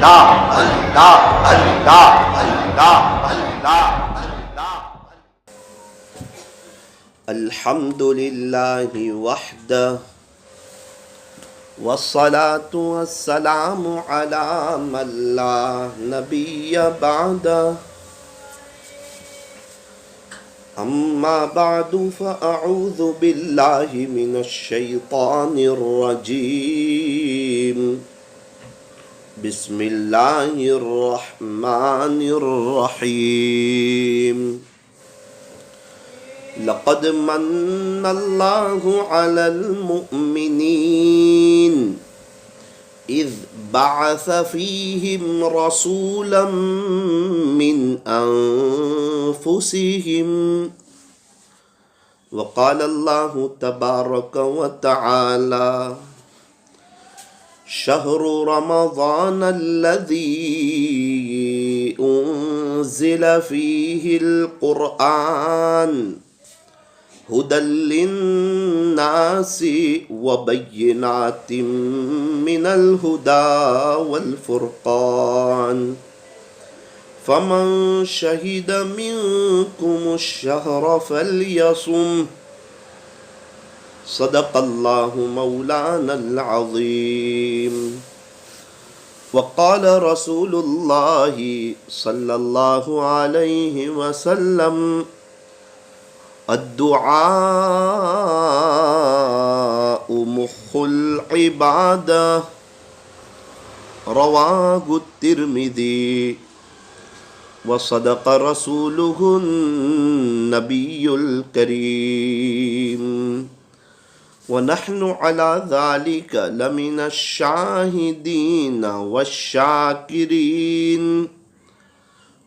اللہ اللہ اللہ اللہ اللہ۔ الحمد للہ وحدہ والصلاة والسلام علی من لا نبی بعدہ، اما بعد فاعوذ باللہ من الشیطان الرجیم، بسم اللہ الرحمن الرحیم۔ لقد من اللہ علی المؤمنین اذ بعث فیہم رسولا من انفسہم، وقال اللہ تبارک وتعالی شہر رمضان الذی انزل فیہ القرآن ہدی للناس وبینات من الہدی والفرقان، فمن شہد منکم الشہر فلیصم، صدق اللہ مولانا العظیم۔ وقال رسول اللہ صلی اللہ علیہ وسلم الدعاء مخ العبادہ، رواہ الترمذی، وصدق رسولہ النبی الکریم، ونحن على ذلك لمن الشاہدین والشاکرین،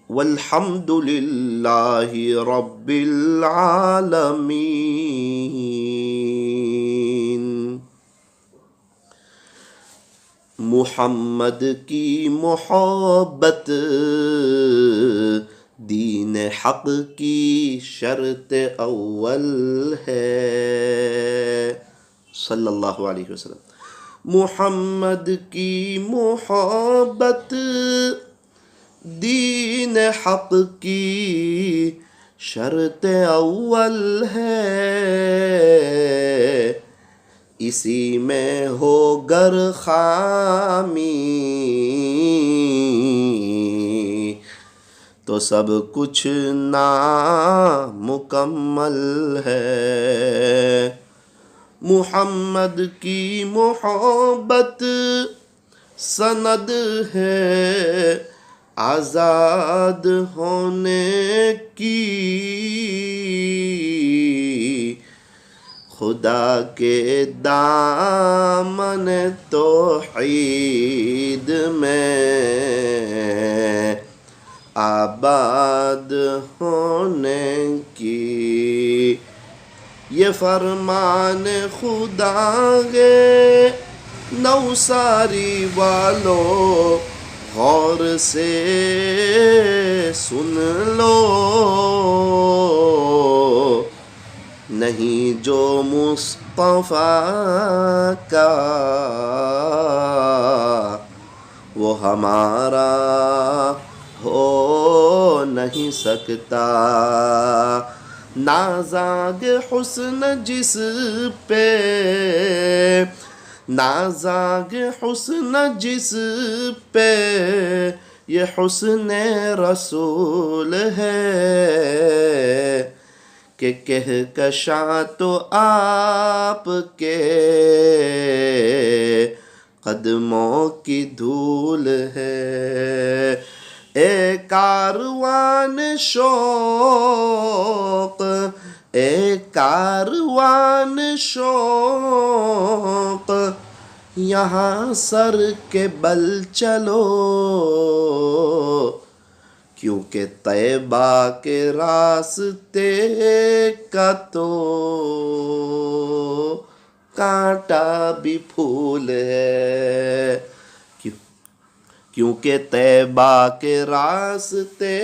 والحمد للہ رب العالمین۔ محمد کی محبت دین حق کی شرط اول ہے، صلی اللہ علیہ وسلم۔ محمد کی محبت دین حق کی شرط اول ہے، اسی میں ہو گر خامی تو سب کچھ نامکمل ہے۔ محمد کی محبت سند ہے آزاد ہونے کی، خدا کے دامن توحید میں آباد ہونے کی، یہ فرمان خدا ہے نوساری والو، غور سے سن لو، نہیں جو مصطفیٰ کا وہ ہمارا ہو نہیں سکتا، نازاگ حسن جس پہ، نازاگ حسن جس پہ یہ حسن رسول ہے، کہ کہکشاں تو آپ کے قدموں کی دھول ہے، اے کاروان شوق، اے کاروان شوق، یہاں سر کے بل چلو، کیونکہ طیبہ کے راستے کا تو کانٹا بھی پھول ہے، کیونکہ طیبہ کے راستے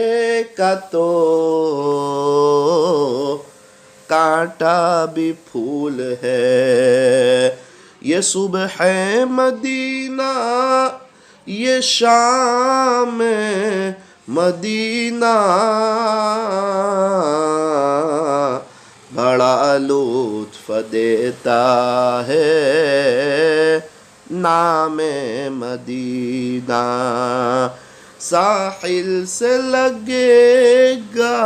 کا تو کانٹا بھی پھول ہے، یہ صبح مدینہ یہ شام مدینہ بڑا لطف دیتا ہے نام مدینہ. ساحل سے لگے گا،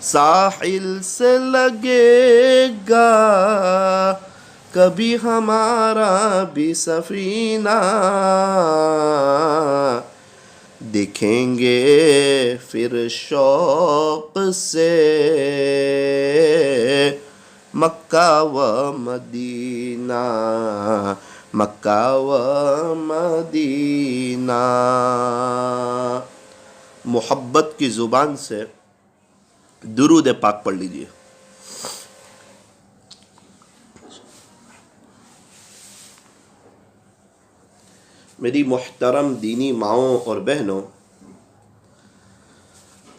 ساحل سے لگے گا کبھی ہمارا بھی سفینہ. دیکھیں گے پھر شوق سے مکہ و مدینہ، مکہ و مدینہ. محبت کی زبان سے درود پاک پڑھ لیجئے. میری محترم دینی ماؤں اور بہنوں،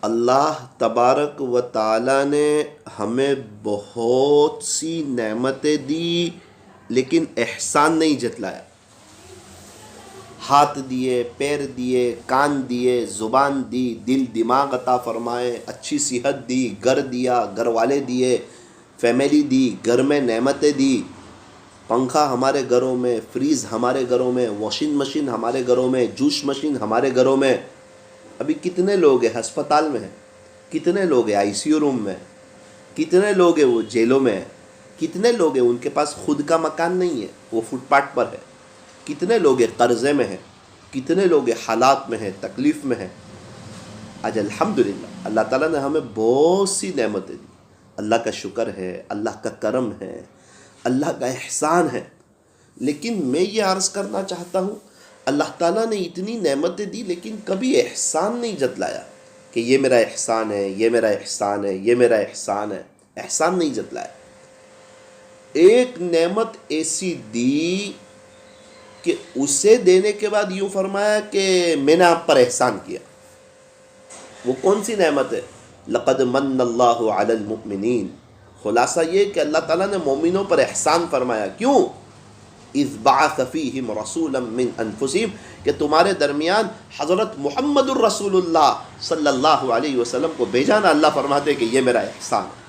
اللہ تبارک و تعالی نے ہمیں بہت سی نعمتیں دی لیکن احسان نہیں جتلایا. ہاتھ دیے، پیر دیے، کان دیے، زبان دی، دل دماغ عطا فرمائے، اچھی صحت دی، گھر دیا، گھر والے دیے، فیملی دی، گھر میں نعمتیں دی. پنکھا ہمارے گھروں میں، فریز ہمارے گھروں میں، واشنگ مشین ہمارے گھروں میں، جوس مشین ہمارے گھروں میں. ابھی کتنے لوگ ہیں ہسپتال میں ہیں، کتنے لوگ ہیں آئی سی یو روم میں، کتنے لوگ ہیں وہ جیلوں میں ہیں، کتنے لوگ ہیں ان کے پاس خود کا مکان نہیں ہے، وہ فٹ پاتھ پر ہے، کتنے لوگ ہیں قرضے میں ہیں، کتنے لوگ ہیں حالات میں ہیں، تکلیف میں ہیں. آج الحمدللہ اللہ تعالیٰ نے ہمیں بہت سی نعمتیں دی. اللہ کا شکر ہے، اللہ کا کرم ہے، اللہ کا احسان ہے. لیکن میں یہ عرض کرنا چاہتا ہوں، اللہ تعالیٰ نے اتنی نعمتیں دی لیکن کبھی احسان نہیں جتلایا کہ یہ میرا احسان ہے، یہ میرا احسان ہے، یہ میرا احسان ہے. احسان نہیں جتلایا. ایک نعمت ایسی دی کہ اسے دینے کے بعد یوں فرمایا کہ میں نے آپ پر احسان کیا. وہ کون سی نعمت ہے؟ لقد من اللہ علی المؤمنین. خلاصہ یہ کہ اللہ تعالیٰ نے مومنوں پر احسان فرمایا. کیوں؟ اذ بعث فیہم رسولا من انفسہم، کہ تمہارے درمیان حضرت محمد الرسول اللہ صلی اللہ علیہ وسلم کو بھیجا نا. اللہ فرماتے کہ یہ میرا احسان ہے.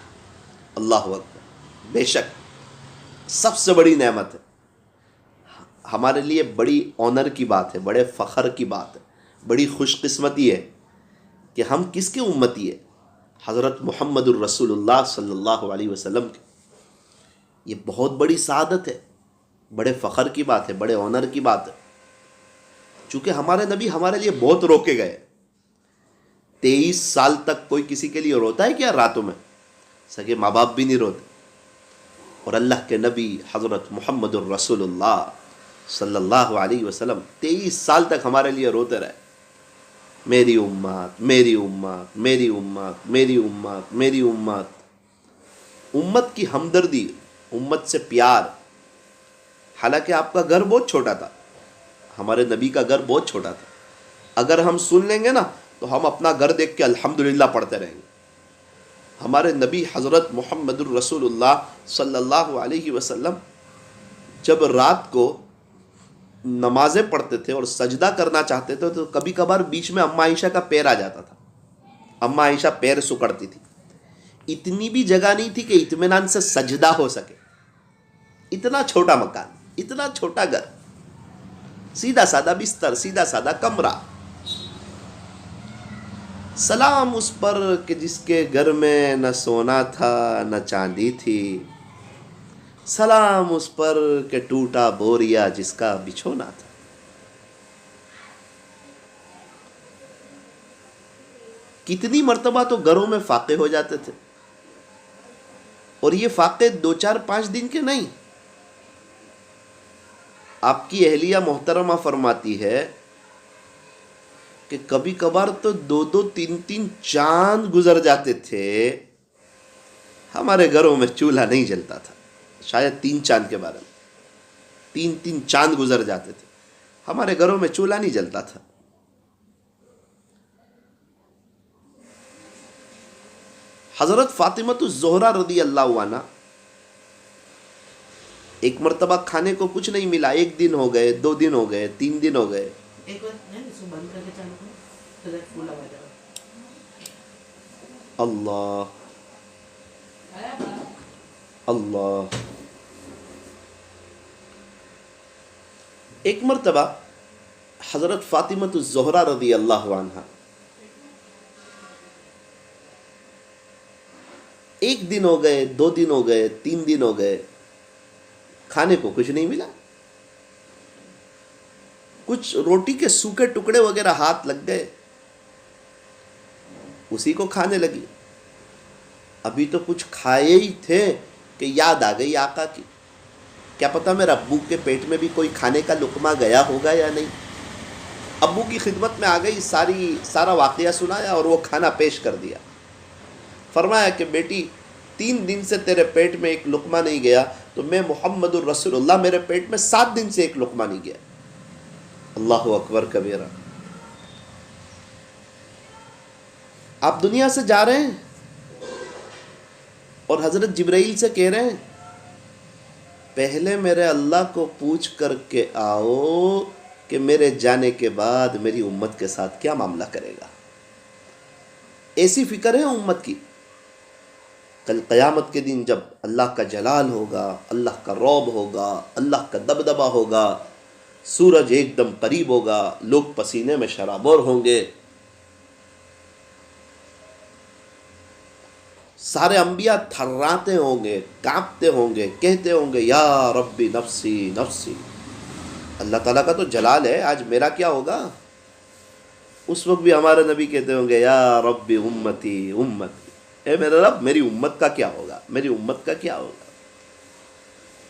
اللہ اکبر. بے شک سب سے بڑی نعمت ہے. ہمارے لیے بڑی آنر کی بات ہے، بڑے فخر کی بات ہے، بڑی خوش قسمتی ہے کہ ہم کس کے امتی ہے؟ حضرت محمد الرسول اللہ صلی اللہ علیہ وسلم کے. یہ بہت بڑی سعادت ہے، بڑے فخر کی بات ہے، بڑے آنر کی بات ہے. چونکہ ہمارے نبی ہمارے لیے بہت روکے گئے. 23 سال تک کوئی کسی کے لیے روتا ہے کیا راتوں میں؟ سگے ماں باپ بھی نہیں روتے. اور اللہ کے نبی حضرت محمد الرسول اللہ صلی اللہ علیہ وسلم 23 سال تک ہمارے لیے روتے رہے. میری امت، میری امت، میری امت، میری امت، میری امت. امت کی ہمدردی، امت سے پیار. حالانکہ آپ کا گھر بہت چھوٹا تھا، ہمارے نبی کا گھر بہت چھوٹا تھا. اگر ہم سن لیں گے نا تو ہم اپنا گھر دیکھ کے الحمدللہ پڑھتے رہیں گے. ہمارے نبی حضرت محمد الرسول اللہ صلی اللہ علیہ وسلم جب رات کو نمازیں پڑھتے تھے اور سجدہ کرنا چاہتے تھے تو کبھی کبھار بیچ میں اماں عائشہ کا پیر آ جاتا تھا. اماں عائشہ پیر سکڑتی تھی. اتنی بھی جگہ نہیں تھی کہ اطمینان سے سجدہ ہو سکے. اتنا چھوٹا مکان، اتنا چھوٹا گھر، سیدھا سادہ بستر، سیدھا سادہ کمرہ. سلام اس پر کہ جس کے گھر میں نہ سونا تھا نہ چاندی تھی. سلام اس پر کہ ٹوٹا بوریا جس کا بچھونا تھا. کتنی مرتبہ تو گھروں میں فاقے ہو جاتے تھے، اور یہ فاقے 2-4-5 دن کے نہیں. آپ کی اہلیہ محترمہ فرماتی ہے کہ کبھی کبھار تو 2-3 چاند گزر جاتے تھے. ہمارے گھروں میں چولہا نہیں جلتا تھا. شاید 3 چاند کے بارے میں 3 چاند گزر جاتے تھے، ہمارے گھروں میں چولہا نہیں جلتا تھا. حضرت فاطمہ الزہرا رضی اللہ عنہ ایک مرتبہ کھانے کو کچھ نہیں ملا، 1 دن ہو گئے، 2 دن ہو گئے، 3 دن ہو گئے. ایک بار نہیں اس کو بند کر کے چالو کرو تو دیکھ پھول آ جائے اللہ اللہ. ایک مرتبہ حضرت فاطمۃ الزہرا رضی اللہ عنہا 1 دن ہو گئے، 2 دن ہو گئے، 3 دن ہو گئے، کھانے کو کچھ نہیں ملا. کچھ روٹی کے سوکھے ٹکڑے وغیرہ ہاتھ لگ گئے، اسی کو کھانے لگی. ابھی تو کچھ کھائے ہی تھے کہ یاد آ گئی آقا کی. کیا پتہ میرے ابو کے پیٹ میں بھی کوئی کھانے کا لقمہ گیا ہوگا یا نہیں. ابو کی خدمت میں آ گئی، سارا واقعہ سنایا اور وہ کھانا پیش کر دیا. فرمایا کہ بیٹی 3 دن سے تیرے پیٹ میں ایک لقمہ نہیں گیا، تو میں محمد الرسول اللہ میرے پیٹ میں 7 دن سے ایک لقمہ نہیں گیا. اللہ اکبر کبیرہ. آپ دنیا سے جا رہے ہیں اور حضرت جبرائیل سے کہہ رہے ہیں پہلے میرے اللہ کو پوچھ کر کے آؤ کہ میرے جانے کے بعد میری امت کے ساتھ کیا معاملہ کرے گا. ایسی فکر ہے امت کی. کل قیامت کے دن جب اللہ کا جلال ہوگا، اللہ کا رعب ہوگا، اللہ کا دبدبہ ہوگا، سورج ایک دم قریب ہوگا، لوگ پسینے میں شرابور ہوں گے، سارے انبیاء تھراتے ہوں گے، کانپتے ہوں گے، کہتے ہوں گے یا ربی نفسی نفسی. اللہ تعالیٰ کا تو جلال ہے، آج میرا کیا ہوگا. اس وقت بھی ہمارے نبی کہتے ہوں گے یا ربی امتی امتی، اے میرے رب میری امت کا کیا ہوگا، میری امت کا کیا ہوگا.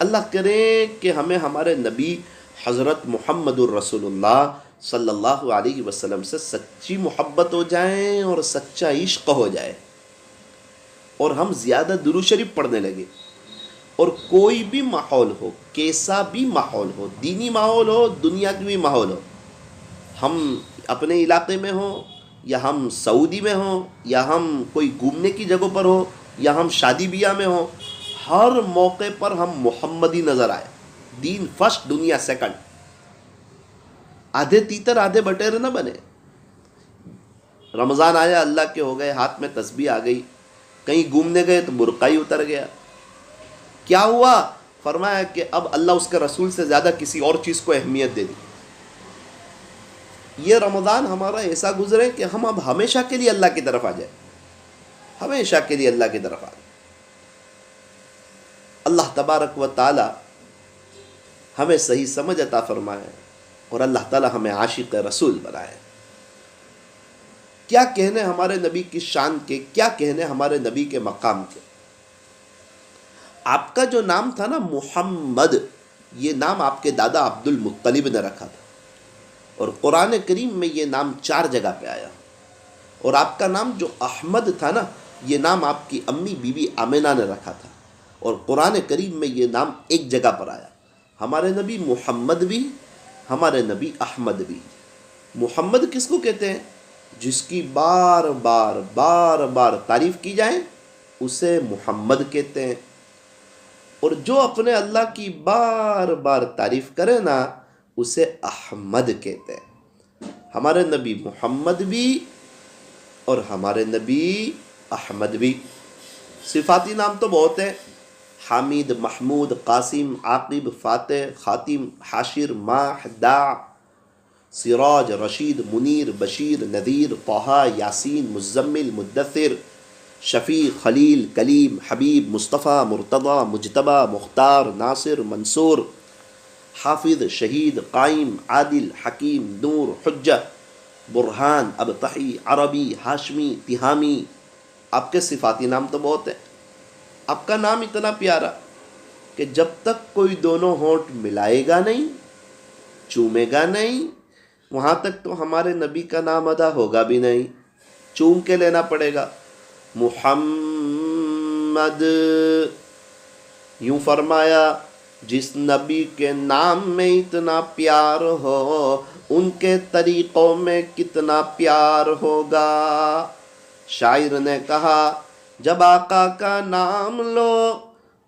اللہ کرے کہ ہمیں ہمارے نبی حضرت محمد الرسول اللہ صلی اللہ علیہ وسلم سے سچی محبت ہو جائیں اور سچا عشق ہو جائے، اور ہم زیادہ درود شریف پڑھنے لگے. اور کوئی بھی ماحول ہو، کیسا بھی ماحول ہو، دینی ماحول ہو، دنیا کی بھی ماحول ہو، ہم اپنے علاقے میں ہوں یا ہم سعودی میں ہوں یا ہم کوئی گھومنے کی جگہوں پر ہو یا ہم شادی بیاہ میں ہوں، ہر موقع پر ہم محمدی نظر آئے. دین فرسٹ، دنیا سیکنڈ. آدھے تیتر آدھے بٹیر نہ بنے. رمضان آیا، اللہ کے ہو گئے، ہاتھ میں تسبیح آ گئی، کہیں گھومنے گئے تو برقع ہی اتر گیا. کیا ہوا؟ فرمایا کہ اب اللہ اس کے رسول سے زیادہ کسی اور چیز کو اہمیت دے دی. یہ رمضان ہمارا ایسا گزرے کہ ہم اب ہمیشہ کے لیے اللہ کی طرف آ جائیں، ہمیشہ کے لیے اللہ کی طرف آ جائیں. اللہ تبارک و تعالی ہمیں صحیح سمجھ عطا فرمائے اور اللہ تعالی ہمیں عاشق رسول بنائے. کیا کہنے ہمارے نبی کی شان کے، کیا کہنے ہمارے نبی کے مقام کے. آپ کا جو نام تھا نا محمد، یہ نام آپ کے دادا عبد المطلب نے رکھا تھا، اور قرآن کریم میں یہ نام 4 جگہ پہ آیا. اور آپ کا نام جو احمد تھا نا، یہ نام آپ کی امی بی بی آمنہ نے رکھا تھا، اور قرآن کریم میں یہ نام 1 جگہ پر آیا. ہمارے نبی محمد بھی، ہمارے نبی احمد بھی. محمد کس کو کہتے ہیں؟ جس کی بار بار بار بار تعریف کی جائے اسے محمد کہتے ہیں. اور جو اپنے اللہ کی بار بار تعریف کرے نا اسے احمد کہتے ہیں. ہمارے نبی محمد بھی اور ہمارے نبی احمد بھی. صفاتی نام تو بہت ہیں: حامد، محمود، قاسم، عاقب، فاتح، خاتم، حاشر، ماح، داع، سراج، رشید، منیر، بشیر، نذیر، طہ، یاسین، مزمل، مدثر، شفیع، خلیل، کلیم، حبیب، مصطفیٰ، مرتضیٰ، مجتبیٰ، مختار، ناصر، منصور، حافظ، شہید، قائم، عادل، حکیم، نور، حجہ، برہان، ابطحی، عربی، ہاشمی، تہامی. آپ کے صفاتی نام تو بہت ہیں. آپ کا نام اتنا پیارا کہ جب تک کوئی دونوں ہونٹ ملائے گا نہیں، چومے گا نہیں، وہاں تک تو ہمارے نبی کا نام ادا ہوگا بھی نہیں. چوم کے لینا پڑے گا. محمد، یوں فرمایا جس نبی کے نام میں اتنا پیار ہو ان کے طریقوں میں کتنا پیار ہوگا. شاعر نے کہا جب آقا کا نام لو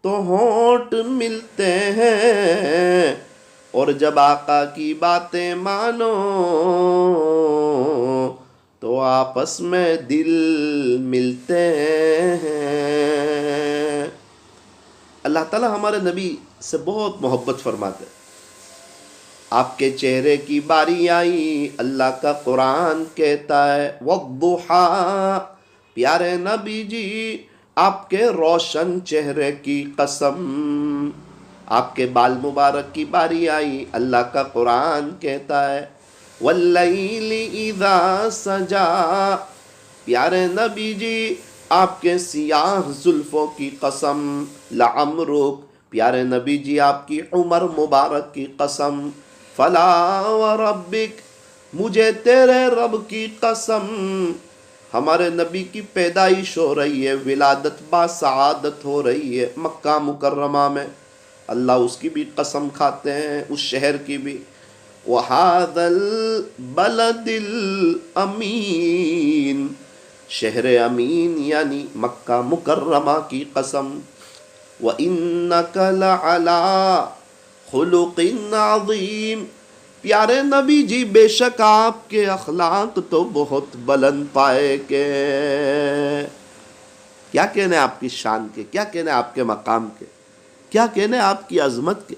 تو ہونٹ ملتے ہیں، اور جب آقا کی باتیں مانو تو آپس میں دل ملتے ہیں۔ اللہ تعالیٰ ہمارے نبی سے بہت محبت فرماتے ہیں۔ آپ کے چہرے کی باری آئی، اللہ کا قرآن کہتا ہے وَالضُّحَىٰ، پیارے نبی جی آپ کے روشن چہرے کی قسم، آپ کے بال مبارک کی باری آئی، اللہ کا قرآن کہتا ہے وَاللَّيْلِ إِذَا سَجَىٰ، پیارے نبی جی آپ کے سیاہ زلفوں کی قسم، لَعَمْرُكَ، پیارے نبی جی آپ کی عمر مبارک کی قسم، فَلَا وَرَبِّكَ، مجھے تیرے رب کی قسم، ہمارے نبی کی پیدائش ہو رہی ہے، ولادت با سعادت ہو رہی ہے مکہ مکرمہ میں، اللہ اس کی بھی قسم کھاتے ہیں، اس شہر کی بھی، وَهَذَا الْبَلَدِ الْأَمِينَ، شہر امین یعنی مکہ مکرمہ کی قسم، وَإِنَّكَ لَعَلَىٰ خُلُقٍ عَظِيمٍ، پیارے نبی جی بے شک آپ کے اخلاق تو بہت بلند پائے کے، کیا کہنے آپ کی شان کے، کیا کہنے آپ کے مقام کے، کیا کہنے آپ کی عظمت کے،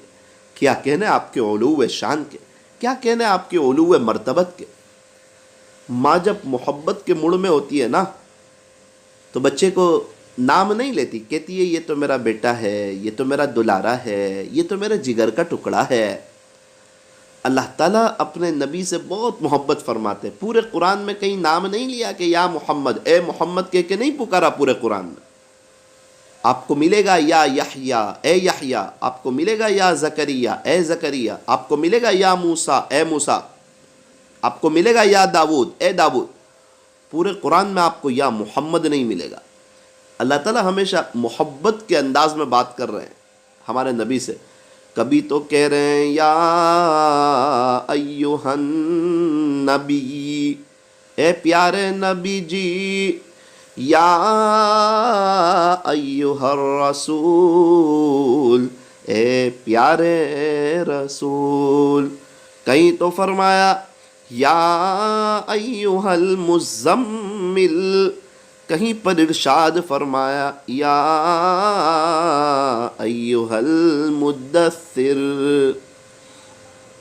کیا کہنے آپ کے علو شان کے، کیا کہنے آپ کے علو مرتبت کے۔ ماں جب محبت کے موڑ میں ہوتی ہے نا تو بچے کو نام نہیں لیتی، کہتی ہے یہ تو میرا بیٹا ہے، یہ تو میرا دلارا ہے، یہ تو میرے جگر کا ٹکڑا ہے۔ اللہ تعالیٰ اپنے نبی سے بہت محبت فرماتے، پورے قرآن میں کہیں نام نہیں لیا کہ یا محمد، اے محمد کہہ کے نہیں پکارا پورے قرآن میں۔ آپ کو ملے گا یا یحییٰ، اے یحییٰ، آپ کو ملے گا یا زکریا، اے زکریا، آپ کو ملے گا یا موسیٰ، اے موسیٰ، آپ کو ملے گا یا داؤد، اے داؤد، پورے قرآن میں آپ کو یا محمد نہیں ملے گا۔ اللہ تعالیٰ ہمیشہ محبت کے انداز میں بات کر رہے ہیں ہمارے نبی سے، کبھی تو کہہ رہے ہیں یا ایہا النبی، اے پیارے نبی جی، یا ایہا الرسول، اے پیارے رسول، کہیں تو فرمایا یا ایہا المزمل، کہیں پر ارشاد فرمایا یا ایہا المدثر۔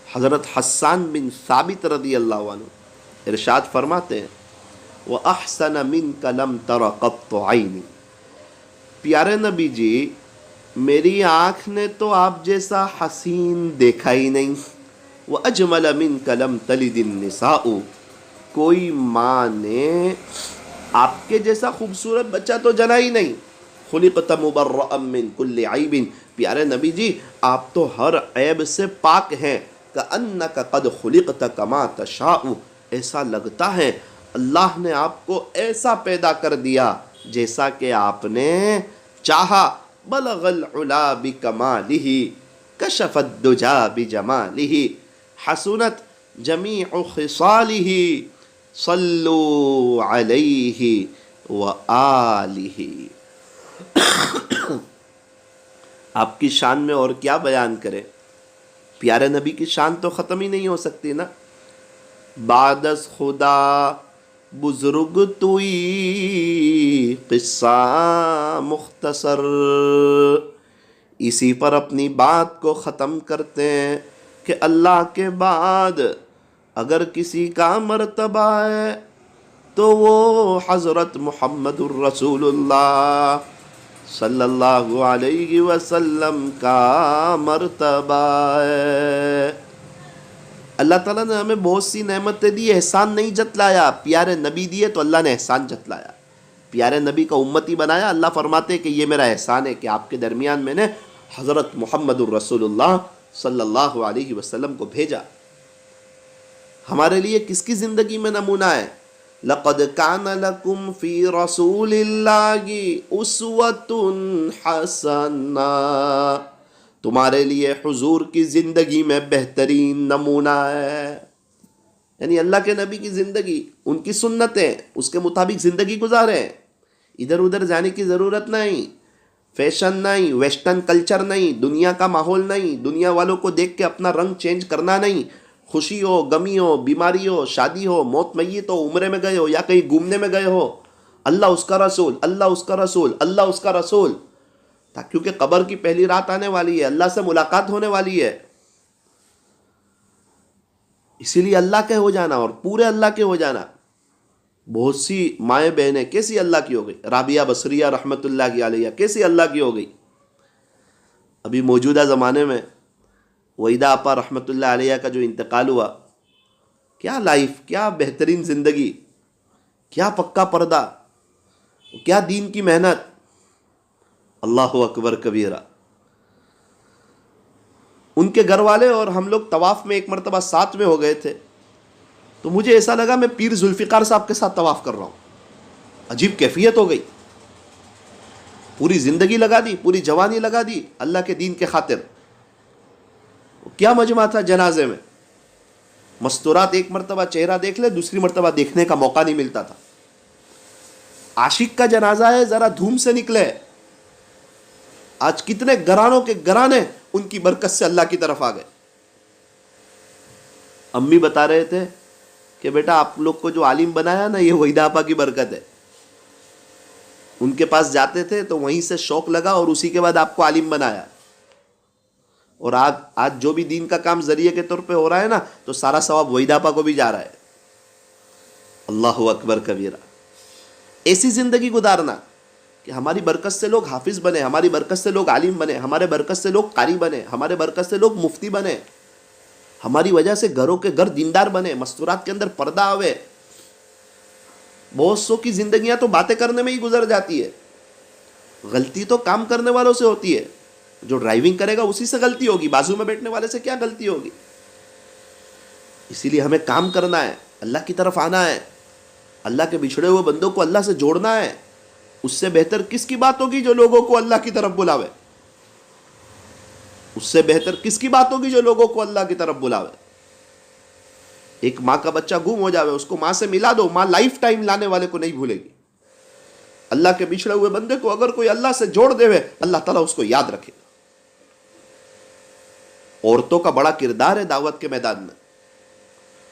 حضرت حسان بن ثابت رضی اللہ عنہ ارشاد فرماتے ہیں وَأَحْسَنَ مِنْكَ لَمْ تَرَ قَطُّ عَيْنِي، پیارے نبی جی میری آنکھ نے تو آپ جیسا حسین دیکھا ہی نہیں، وَأَجْمَلَ مِنْكَ لَمْ تَلِدِ النِّسَاءُ، کوئی ماں نے آپ کے جیسا خوبصورت بچہ تو جنا ہی نہیں، خُلِقْتَ مُبَرَّأً مِّن كُلِّ عَيْبٍ، پیارے نبی جی آپ تو ہر عیب سے پاک ہیں، كَأَنَّكَ قَدْ خُلِقْتَ كَمَا تَشَاءُ، ایسا لگتا ہے اللہ نے آپ کو ایسا پیدا کر دیا جیسا کہ آپ نے چاہا، بلغ العلا بکمالہ کشف الدجا بجمالہ حسنت جمیع خصالہ صلو علیہ وآلہ۔ آپ کی شان میں اور کیا بیان کرے، پیارے نبی کی شان تو ختم ہی نہیں ہو سکتی نا۔ بعد از خدا بزرگ توئی قصہ مختصر، اسی پر اپنی بات کو ختم کرتے ہیں کہ اللہ کے بعد اگر کسی کا مرتبہ ہے تو وہ حضرت محمد الرسول اللہ صلی اللہ علیہ وسلم کا مرتبہ ہے۔ اللہ تعالیٰ نے ہمیں بہت سی نعمتیں دی، احسان نہیں جتلایا، پیارے نبی دیے تو اللہ نے احسان جتلایا، پیارے نبی کا امتی بنایا۔ اللہ فرماتے کہ یہ میرا احسان ہے کہ آپ کے درمیان میں نے حضرت محمد الرسول اللہ صلی اللہ علیہ وسلم کو بھیجا۔ ہمارے لیے کس کی زندگی میں نمونہ ہے؟ لَقَدْ كَانَ لَكُمْ فِي رَسُولِ اللَّهِ أُسْوَةٌ حَسَنَةٌ، تمہارے لیے حضور کی زندگی میں بہترین نمونہ ہے، یعنی اللہ کے نبی کی زندگی، ان کی سنتیں، اس کے مطابق زندگی گزاریں، ادھر ادھر جانے کی ضرورت نہیں۔ فیشن نہیں، ویسٹرن کلچر نہیں، دنیا کا ماحول نہیں، دنیا والوں کو دیکھ کے اپنا رنگ چینج کرنا نہیں. خوشی ہو، غمی ہو، بیماری ہو، شادی ہو، موت میت ہو، عمرے میں گئے ہو یا کہیں گھومنے میں گئے ہو، اللہ اس کا رسول، اللہ اس کا رسول، اللہ اس کا رسول. کیونکہ قبر کی پہلی رات آنے والی ہے، اللہ سے ملاقات ہونے والی ہے. اسی لیے اللہ کے ہو جانا اور پورے اللہ کے ہو جانا. بہت سی مائیں بہنیں کیسی اللہ کی ہو گئی. رابعہ بصریہ رحمۃ اللہ کی علیہ کیسی اللہ کی ہو گئی. ابھی موجودہ زمانے میں وحیدہ آپا رحمۃ اللہ علیہ کا جو انتقال ہوا، کیا لائف، کیا بہترین زندگی، کیا پکا پردہ، کیا دین کی محنت. اللہ اکبر کبیرہ. ان کے گھر والے اور ہم لوگ طواف میں ایک مرتبہ ساتھ میں ہو گئے تھے، تو مجھے ایسا لگا میں پیر ذوالفقار صاحب کے ساتھ طواف کر رہا ہوں. عجیب کیفیت ہو گئی. پوری زندگی لگا دی، پوری جوانی لگا دی اللہ کے دین کے خاطر. کیا مجمع تھا جنازے میں. مستورات ایک مرتبہ چہرہ دیکھ لے، دوسری مرتبہ دیکھنے کا موقع نہیں ملتا تھا. عاشق کا جنازہ ہے، ذرا دھوم سے نکلے. آج کتنے گھرانوں کے گھرانے ان کی برکت سے اللہ کی طرف آ گئے. امی بتا رہے تھے کہ بیٹا آپ لوگ کو جو عالم بنایا نا، یہ وحیدہ آپا کی برکت ہے. ان کے پاس جاتے تھے تو وہیں سے شوق لگا اور اسی کے بعد آپ کو عالم بنایا. اور آج جو بھی دین کا کام ذریعے کے طور پہ ہو رہا ہے نا، تو سارا ثواب وحیدہ آپا کو بھی جا رہا ہے. اللہ اکبر کبیرہ. ایسی زندگی گزارنا کہ ہماری برکت سے لوگ حافظ بنے، ہماری برکت سے لوگ عالم بنے، ہمارے برکت سے لوگ قاری بنے، ہمارے برکت سے لوگ مفتی بنے، ہماری وجہ سے گھروں کے گھر دیندار بنے، مستورات کے اندر پردہ آوے. بہت سو کی زندگیاں تو باتیں کرنے میں ہی گزر جاتی ہے. غلطی تو کام کرنے والوں سے ہوتی ہے. جو ڈرائیونگ کرے گا اسی سے غلطی ہوگی، بازو میں بیٹھنے والے سے کیا غلطی ہوگی. اسی لیے ہمیں کام کرنا ہے، اللہ کی طرف آنا ہے، اللہ کے بچھڑے ہوئے بندوں کو اللہ سے جوڑنا ہے. اس سے بہتر کس کی بات ہوگی جو لوگوں کو اللہ کی طرف بلاوے. اس سے بہتر کس کی بات ہوگی جو لوگوں کو اللہ کی طرف بلاوے. ایک ماں کا بچہ گم ہو جاوے، اس کو ماں سے ملا دو، ماں لائف ٹائم لانے والے کو نہیں بھولے گی. اللہ کے بچھڑے ہوئے بندے کو اگر کوئی اللہ سے جوڑ دے، اللہ تعالیٰ اس کو یاد رکھے. عورتوں کا بڑا کردار ہے دعوت کے میدان میں.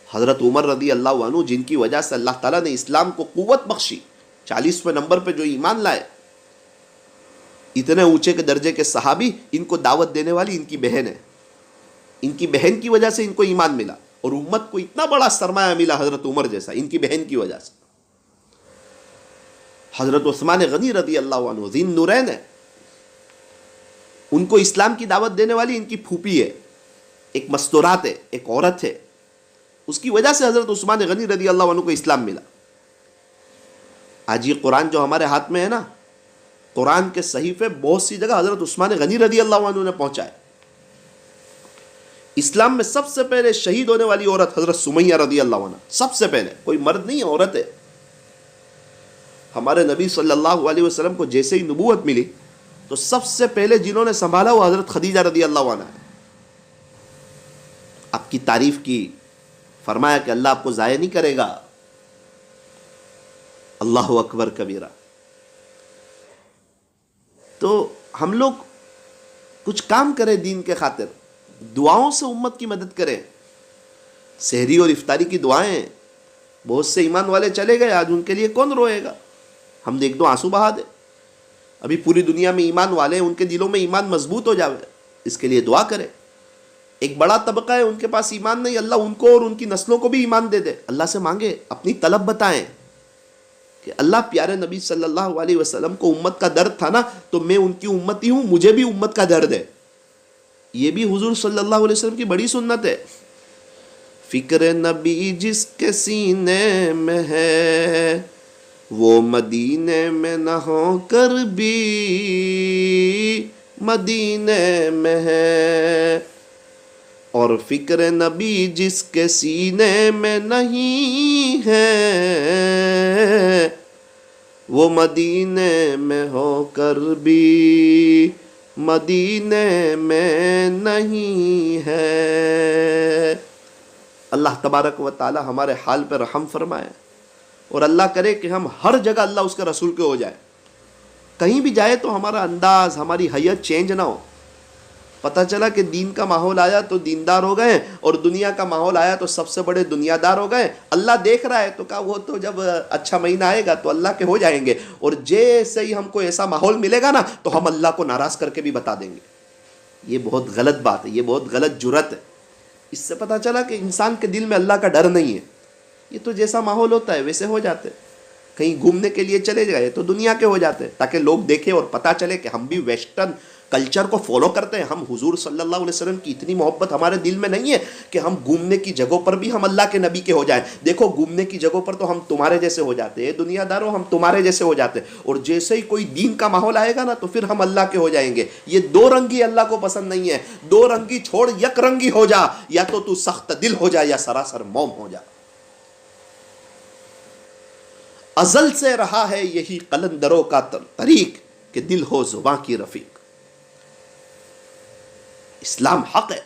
حضرت عمر رضی اللہ عنہ، جن کی وجہ سے اللہ تعالیٰ نے اسلام کو قوت بخشی، 40ویں نمبر پہ جو ایمان لائے، اتنے اونچے کے درجے کے صحابی، ان کو دعوت دینے والی ان کی بہن ہے. ان کی بہن کی وجہ سے ان کو ایمان ملا، اور امت کو اتنا بڑا سرمایہ ملا حضرت عمر جیسا ان کی بہن کی وجہ سے. حضرت عثمان غنی رضی اللہ عنہ ذی النورین ہے، ان کو اسلام کی دعوت دینے والی ان کی پھوپھی ہے، ایک مستورات ہے، ایک عورت ہے. اس کی وجہ سے حضرت عثمان غنی رضی اللہ عنہ کو اسلام ملا. آج یہ قرآن جو ہمارے ہاتھ میں ہے نا، قرآن کے صحیفے بہت سی جگہ حضرت عثمان غنی رضی اللہ عنہ نے پہنچائے. اسلام میں سب سے پہلے شہید ہونے والی عورت حضرت سمیہ رضی اللہ عنہ، سب سے پہلے، کوئی مرد نہیں ہے، عورت ہے. ہمارے نبی صلی اللہ علیہ وسلم کو جیسے ہی نبوت ملی تو سب سے پہلے جنہوں نے سنبھالا وہ حضرت خدیجہ رضی اللہ عنہ ہے. آپ کی تعریف کی، فرمایا کہ اللہ آپ کو ضائع نہیں کرے گا. اللہ اکبر کبیرہ. تو ہم لوگ کچھ کام کریں دین کے خاطر، دعاؤں سے امت کی مدد کریں. سحری اور افطاری کی دعائیں، بہت سے ایمان والے چلے گئے، آج ان کے لیے کون روئے گا. ہم ایک دو آنسو بہا دیں. ابھی پوری دنیا میں ایمان والے ہیں، ان کے دلوں میں ایمان مضبوط ہو جاوے، اس کے لیے دعا کریں. ایک بڑا طبقہ ہے ان کے پاس ایمان نہیں، اللہ ان کو اور ان کی نسلوں کو بھی ایمان دے دے. اللہ سے مانگے، اپنی طلب بتائیں کہ اللہ، پیارے نبی صلی اللہ علیہ وسلم کو امت کا درد تھا نا، تو میں ان کی امتی ہوں، مجھے بھی امت کا درد ہے. یہ بھی حضور صلی اللہ علیہ وسلم کی بڑی سنت ہے. فکر نبی جس کے سینے میں ہے، وہ مدینے میں نہ ہو کر بھی مدینے میں ہے. اور فکر نبی جس کے سینے میں نہیں ہے، وہ مدینے میں ہو کر بھی مدینے میں نہیں ہے. اللہ تبارک و تعالی ہمارے حال پہ رحم فرمائے، اور اللہ کرے کہ ہم ہر جگہ اللہ اس کے رسول کے ہو جائے. کہیں بھی جائے تو ہمارا انداز، ہماری حیت چینج نہ ہو. پتہ چلا کہ دین کا ماحول آیا تو دیندار ہو گئے، اور دنیا کا ماحول آیا تو سب سے بڑے دنیا دار ہو گئے. اللہ دیکھ رہا ہے تو کہا وہ تو جب اچھا مہینہ آئے گا تو اللہ کے ہو جائیں گے، اور جیسے ہی ہم کو ایسا ماحول ملے گا نا تو ہم اللہ کو ناراض کر کے بھی بتا دیں گے. یہ بہت غلط بات ہے، یہ بہت غلط جرأت ہے. اس سے پتہ چلا کہ انسان کے دل میں اللہ کا ڈر نہیں ہے. یہ تو جیسا ماحول ہوتا ہے ویسے ہو جاتے. کہیں گھومنے کے لیے چلے گئے تو دنیا کے ہو جاتے تاکہ لوگ دیکھیں اور پتہ چلے کہ ہم بھی ویسٹرن کلچر کو فالو کرتے ہیں. ہم حضور صلی اللہ علیہ وسلم کی اتنی محبت ہمارے دل میں نہیں ہے کہ ہم گھومنے کی جگہوں پر بھی ہم اللہ کے نبی کے ہو جائیں. دیکھو گھومنے کی جگہوں پر تو ہم تمہارے جیسے ہو جاتے ہیں، دنیا داروں ہم تمہارے جیسے ہو جاتے ہیں، اور جیسے ہی کوئی دین کا ماحول آئے گا نا تو پھر ہم اللہ کے ہو جائیں گے. یہ دو رنگی اللہ کو پسند نہیں ہے. دو رنگی چھوڑ، یک رنگی ہو جا. یا تو سخت دل ہو جا یا سراسر موم ہو جا. ازل سے رہا ہے یہی قلندروں کا طریق کہ دل ہو زباں کی رفیق. اسلام حق ہے،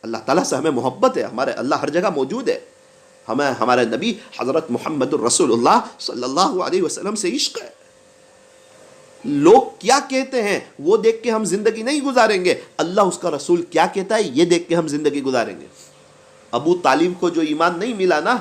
اللہ تعالیٰ سے ہمیں محبت ہے، ہمارے اللہ ہر جگہ موجود ہے. ہمیں ہمارے نبی حضرت محمد الرسول اللہ صلی اللہ علیہ وسلم سے عشق ہے. لوگ کیا کہتے ہیں وہ دیکھ کے ہم زندگی نہیں گزاریں گے، اللہ اس کا رسول کیا کہتا ہے یہ دیکھ کے ہم زندگی گزاریں گے. ابو طالب کو جو ایمان نہیں ملا نا،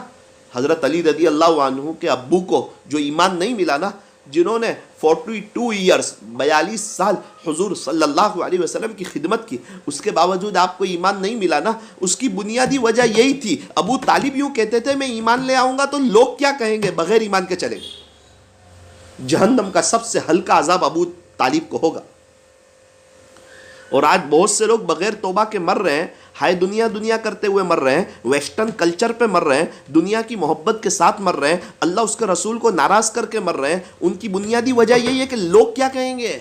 حضرت علی رضی اللہ عنہ کے ابو کو جو ایمان نہیں ملا نا، جنہوں نے 42 ایئرز 42 سال حضور صلی اللہ علیہ وسلم کی خدمت کی، اس کے باوجود آپ کو ایمان نہیں ملا نا، اس کی بنیادی وجہ یہی تھی. ابو طالب یوں کہتے تھے میں ایمان لے آؤں گا تو لوگ کیا کہیں گے، بغیر ایمان کے چلیں گے. جہنم کا سب سے ہلکا عذاب ابو طالب کو ہوگا. اور آج بہت سے لوگ بغیر توبہ کے مر رہے ہیں، ہائے دنیا دنیا کرتے ہوئے مر رہے ہیں، ویسٹرن کلچر پہ مر رہے ہیں، دنیا کی محبت کے ساتھ مر رہے ہیں، اللہ اس کے رسول کو ناراض کر کے مر رہے ہیں. ان کی بنیادی وجہ یہی ہے کہ لوگ کیا کہیں گے،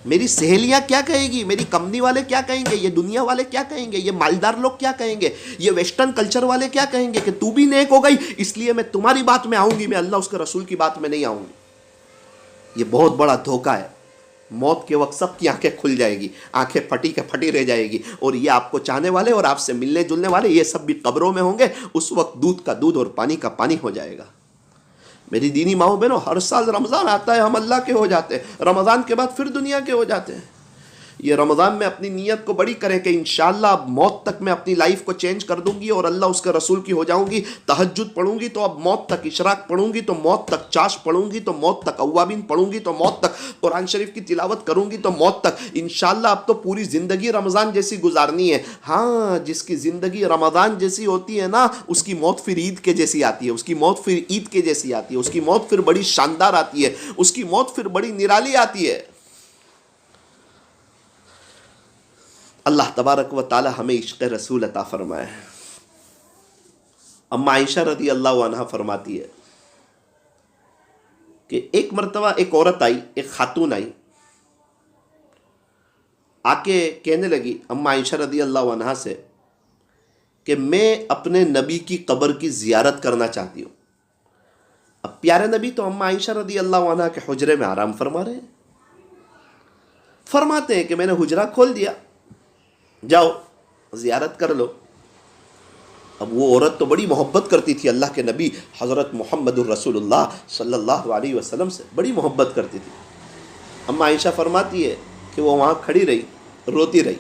میری سہیلیاں کیا کہیں گی، میری کمپنی والے کیا کہیں گے، یہ دنیا والے کیا کہیں گے، یہ مالدار لوگ کیا کہیں گے، یہ ویسٹرن کلچر والے کیا کہیں گے کہ تو بھی نیک ہو گئی اس لیے میں تمہاری بات میں آؤں گی، میں اللہ اس کے رسول کی بات میں نہیں آؤں گی. یہ بہت بڑا دھوکہ ہے. موت کے وقت سب کی آنکھیں کھل جائے گی، آنکھیں پھٹی کے پھٹی رہ جائے گی، اور یہ آپ کو چاہنے والے اور آپ سے ملنے جلنے والے یہ سب بھی قبروں میں ہوں گے. اس وقت دودھ کا دودھ اور پانی کا پانی ہو جائے گا. میری دینی ماؤں بہنوں، ہر سال رمضان آتا ہے ہم اللہ کے ہو جاتے ہیں، رمضان کے بعد پھر دنیا کے ہو جاتے ہیں. یہ رمضان میں اپنی نیت کو بڑی کریں کہ انشاءاللہ اب موت تک میں اپنی لائف کو چینج کر دوں گی اور اللہ اس کے رسول کی ہو جاؤں گی. تہجد پڑھوں گی تو اب موت تک، اشراق پڑھوں گی تو موت تک، چاش پڑھوں گی تو موت تک، اوابین پڑھوں گی تو موت تک، قرآن شریف کی تلاوت کروں گی تو موت تک. انشاءاللہ اب تو پوری زندگی رمضان جیسی گزارنی ہے. ہاں جس کی زندگی رمضان جیسی ہوتی ہے نا، اس کی موت پھر عید کے جیسی آتی ہے، اس کی موت پھر عید کے جیسی آتی ہے، اس کی موت پھر بڑی شاندار آتی ہے، اس کی موت پھر بڑی نرالی آتی ہے. اللہ تبارک و تعالی ہمیں عشق رسول عطا فرمائے. اما عائشہ رضی اللہ عنہ فرماتی ہے کہ ایک مرتبہ ایک عورت آئی، ایک خاتون آئی، آ کے کہنے لگی اما عائشہ رضی اللہ عنہ سے کہ میں اپنے نبی کی قبر کی زیارت کرنا چاہتی ہوں. اب پیارے نبی تو اما عائشہ رضی اللہ عنہ کے حجرے میں آرام فرما رہے ہیں. فرماتے ہیں کہ میں نے حجرہ کھول دیا، جاؤ زیارت کر لو. اب وہ عورت تو بڑی محبت کرتی تھی اللہ کے نبی حضرت محمد الرسول اللہ صلی اللہ علیہ وسلم سے، بڑی محبت کرتی تھی. اما عائشہ فرماتی ہے کہ وہ وہاں کھڑی رہی، روتی رہی،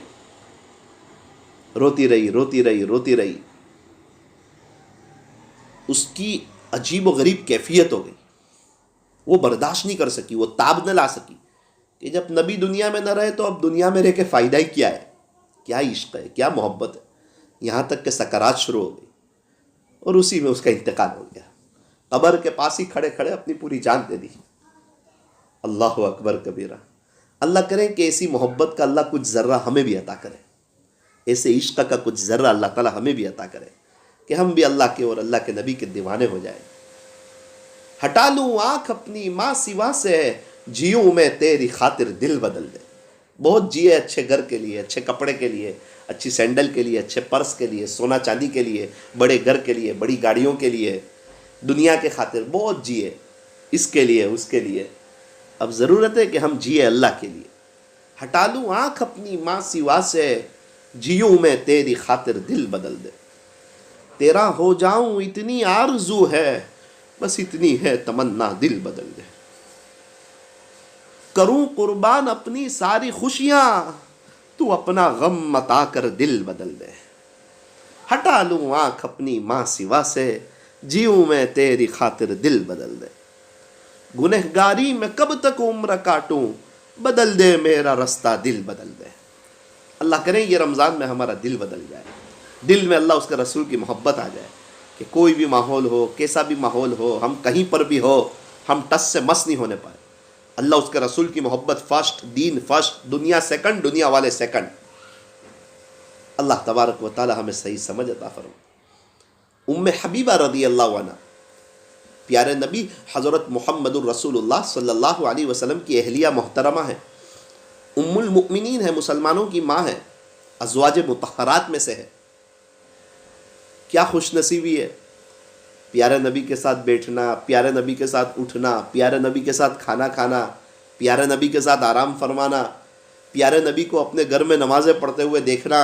روتی رہی، روتی رہی، روتی رہی. اس کی عجیب و غریب کیفیت ہو گئی، وہ برداشت نہیں کر سکی، وہ تاب نہ لا سکی کہ جب نبی دنیا میں نہ رہے تو اب دنیا میں رہ کے فائدہ ہی کیا ہے، کیا عشق ہے، کیا محبت ہے. یہاں تک کہ سکرات شروع ہو گئی اور اسی میں اس کا انتقال ہو گیا. قبر کے پاس ہی کھڑے کھڑے اپنی پوری جان دے دی. اللہ اکبر کبیرہ. اللہ کرے کہ ایسی محبت کا اللہ کچھ ذرہ ہمیں بھی عطا کرے، ایسے عشق کا کچھ ذرہ اللہ تعالیٰ ہمیں بھی عطا کرے کہ ہم بھی اللہ کے اور اللہ کے نبی کے دیوانے ہو جائیں. ہٹا لوں آنکھ اپنی ماں سوا سے، جیوں میں تیری خاطر دل بدل دے. بہت جیے اچھے گھر کے لیے، اچھے کپڑے کے لیے، اچھی سینڈل کے لیے، اچھے پرس کے لیے، سونا چاندی کے لیے، بڑے گھر کے لیے، بڑی گاڑیوں کے لیے، دنیا کے خاطر بہت جیے، اس کے لیے اس کے لیے. اب ضرورت ہے کہ ہم جیے اللہ کے لیے. ہٹا لوں آنکھ اپنی ماں سوا سے، جیوں میں تیری خاطر دل بدل دے. تیرا ہو جاؤں اتنی آرزو ہے، بس اتنی ہے تمنا دل بدل دے. کروں قربان اپنی ساری خوشیاں، تو اپنا غم متا کر دل بدل دے، ہٹا لوں آنکھ اپنی ماں سوا سے، جیوں میں تیری خاطر دل بدل دے، گنہگاری میں کب تک عمر کاٹوں، بدل دے میرا رستہ دل بدل دے۔ اللہ کریں یہ رمضان میں ہمارا دل بدل جائے، دل میں اللہ اس کے رسول کی محبت آ جائے، کہ کوئی بھی ماحول ہو، کیسا بھی ماحول ہو، ہم کہیں پر بھی ہو، ہم ٹس سے مس نہیں ہونے پائے۔ اللہ اس کے رسول کی محبت فرسٹ، دین فرسٹ، دنیا سیکنڈ، دنیا والے سیکنڈ۔ اللہ تبارک و تعالی ہمیں صحیح سمجھ عطا فرمائے۔ ام حبیبہ رضی اللہ عنہ پیارے نبی حضرت محمد الرسول اللہ صلی اللہ علیہ وسلم کی اہلیہ محترمہ ہے، ام المؤمنین ہے، مسلمانوں کی ماں ہے، ازواج مطہرات میں سے ہے۔ کیا خوش نصیبی ہے، پیارے نبی کے ساتھ بیٹھنا، پیارے نبی کے ساتھ اٹھنا، پیارے نبی کے ساتھ کھانا کھانا، پیارے نبی کے ساتھ آرام فرمانا، پیارے نبی کو اپنے گھر میں نمازیں پڑھتے ہوئے دیکھنا،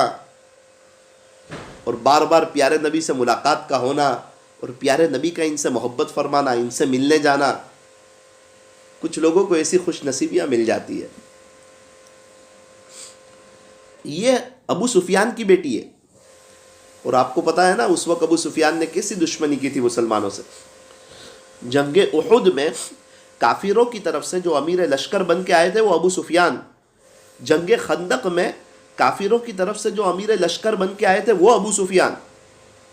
اور بار بار پیارے نبی سے ملاقات کا ہونا، اور پیارے نبی کا ان سے محبت فرمانا، ان سے ملنے جانا۔ کچھ لوگوں کو ایسی خوش نصیبیاں مل جاتی ہے۔ یہ ابو سفیان کی بیٹی ہے، اور آپ کو پتا ہے نا اس وقت ابو سفیان نے کیسی دشمنی کی تھی مسلمانوں سے۔ جنگ احد میں کافروں کی طرف سے جو امیر لشکر بن کے آئے تھے وہ ابو سفیان، جنگ خندق میں کافروں کی طرف سے جو امیر لشکر بن کے آئے تھے وہ ابو سفیان،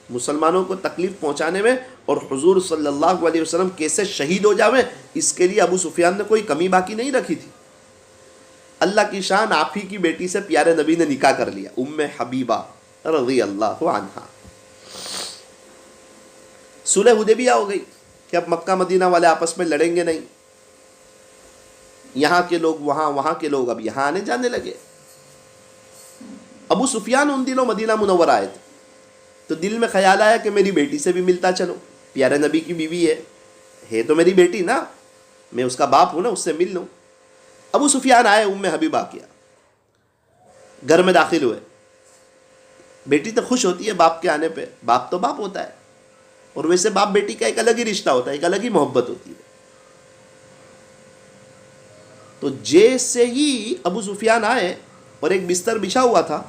مسلمانوں کو تکلیف پہنچانے میں اور حضور صلی اللہ علیہ وسلم کیسے شہید ہو جاویں اس کے لیے ابو سفیان نے کوئی کمی باقی نہیں رکھی تھی۔ اللہ کی شان، آپ ہی کی بیٹی سے پیارے نبی نے نکاح کر لیا، ام حبیبہ رضی اللہ عنہا۔ صلح حدیبیہ ہو گئی کہ اب مکہ مدینہ والے آپس میں لڑیں گے نہیں، یہاں کے لوگ وہاں، وہاں کے لوگ اب یہاں آنے جانے لگے۔ ابو سفیان ان دنوں مدینہ منورہ آئے تھے، تو دل میں خیال آیا کہ میری بیٹی سے بھی ملتا چلو، پیارے نبی کی بیوی ہے تو میری بیٹی نا، میں اس کا باپ ہوں نا، اس سے مل لوں۔ ابو سفیان آئے، ام حبیبہ کیا، گھر میں داخل ہوئے۔ بیٹی تو خوش ہوتی ہے باپ کے آنے پہ، باپ تو باپ ہوتا ہے، اور ویسے باپ بیٹی کا ایک الگ ہی رشتہ ہوتا ہے، ایک الگ ہی محبت ہوتی ہے۔ تو جیسے ہی ابو سفیان آئے اور ایک بستر بچھا ہوا تھا،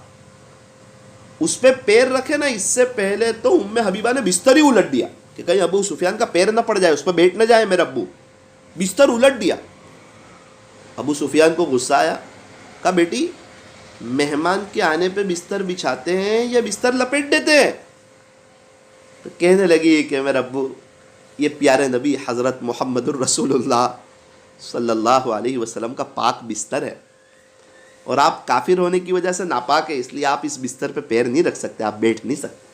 اس پہ پیر رکھے نا، اس سے پہلے تو ام حبیبہ نے بستر ہی الٹ دیا کہ کہیں ابو سفیان کا پیر نہ پڑ جائے، اس پہ بیٹھ نہ جائے میرا ابو، بستر الٹ دیا۔ ابو سفیان کو غصہ آیا، کہا بیٹی مہمان کے آنے پہ بستر بچھاتے ہیں یا بستر لپیٹ دیتے ہیں؟ تو کہنے لگی کہ میرا ابو یہ پیارے نبی حضرت محمد الرسول اللہ صلی اللہ علیہ وسلم کا پاک بستر ہے، اور آپ کافر ہونے کی وجہ سے ناپاک ہے، اس لیے آپ اس بستر پہ پیر نہیں رکھ سکتے، آپ بیٹھ نہیں سکتے۔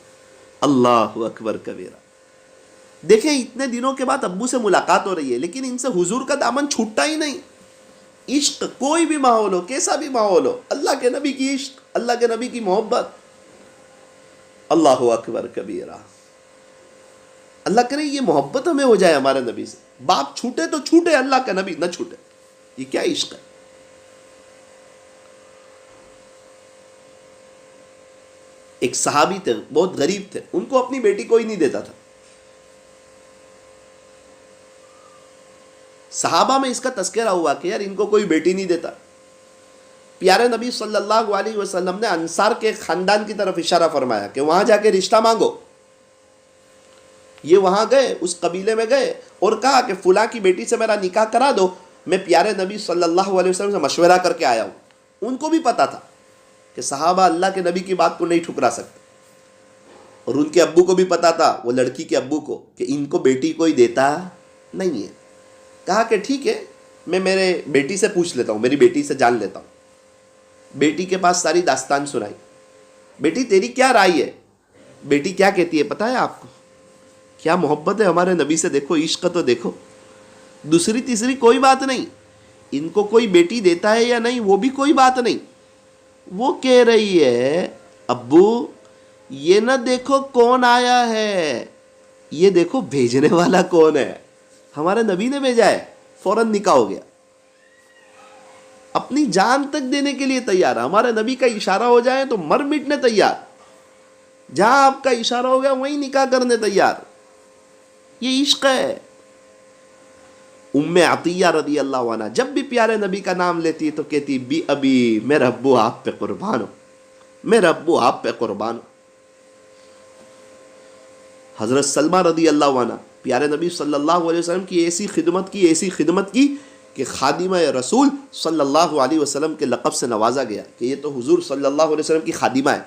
اللہ اکبر کبیرہ۔ دیکھیں اتنے دنوں کے بعد ابو سے ملاقات ہو رہی ہے، لیکن ان سے حضور کا دامن چھوٹتا ہی نہیں۔ عشق کوئی بھی ماحول ہو، کیسا بھی ماحول ہو، اللہ کے نبی کی عشق، اللہ کے نبی کی محبت۔ اللہ اکبر کبیرہ۔ اللہ کرے یہ محبت ہمیں ہو جائے ہمارے نبی سے، باپ چھوٹے تو چھوٹے، اللہ کا نبی نہ چھوٹے۔ یہ کیا عشق ہے۔ ایک صحابی تھے، بہت غریب تھے، ان کو اپنی بیٹی کوئی نہیں دیتا تھا۔ صحابہ میں اس کا تذکرہ ہوا کہ یار ان کو کوئی بیٹی نہیں دیتا۔ پیارے نبی صلی اللہ علیہ وسلم نے انصار کے خاندان کی طرف اشارہ فرمایا کہ وہاں جا کے رشتہ مانگو۔ یہ وہاں گئے، اس قبیلے میں گئے اور کہا کہ فلاں کی بیٹی سے میرا نکاح کرا دو، میں پیارے نبی صلی اللہ علیہ وسلم سے مشورہ کر کے آیا ہوں۔ ان کو بھی پتا تھا کہ صحابہ اللہ کے نبی کی بات کو نہیں ٹھکرا سکتے، اور ان کے ابو کو بھی پتا تھا، وہ لڑکی کے ابو کو، کہ ان کو بیٹی کوئی دیتا نہیں ہے۔ کہا کہ ٹھیک ہے، میں میرے بیٹی سے پوچھ لیتا ہوں، میری بیٹی سے جان لیتا ہوں۔ بیٹی کے پاس ساری داستان سنائی، بیٹی تیری کیا رائے ہے؟ بیٹی کیا کہتی ہے پتہ ہے آپ کو؟ کیا محبت ہے ہمارے نبی سے، دیکھو عشق تو دیکھو، دوسری تیسری کوئی بات نہیں، ان کو کوئی بیٹی دیتا ہے یا نہیں وہ بھی کوئی بات نہیں۔ وہ کہہ رہی ہے ابو یہ نہ دیکھو کون آیا ہے، یہ دیکھو بھیجنے والا کون ہے، ہمارے نبی نے بھیجا ہے۔ فوراً نکاح ہو گیا، اپنی جان تک دینے کے لیے تیار ہے۔ ہمارے نبی کا اشارہ ہو جائے تو مر مٹنے تیار، جہاں آپ کا اشارہ ہو گیا وہیں نکاح کرنے تیار۔ یہ عشق ہے۔ ام عطیہ رضی اللہ عنہ جب بھی پیارے نبی کا نام لیتی تو کہتی بی ابی، میرا ابو آپ پہ قربان ہو، میرا ابو آپ پہ قربان ہو۔ حضرت سلمہ رضی اللہ عنہ پیارے نبی صلی اللہ علیہ وسلم کی ایسی خدمت کی کہ خادمہ رسول صلی اللہ علیہ وسلم کے لقب سے نوازا گیا کہ یہ تو حضور صلی اللہ علیہ وسلم کی خادمہ ہے۔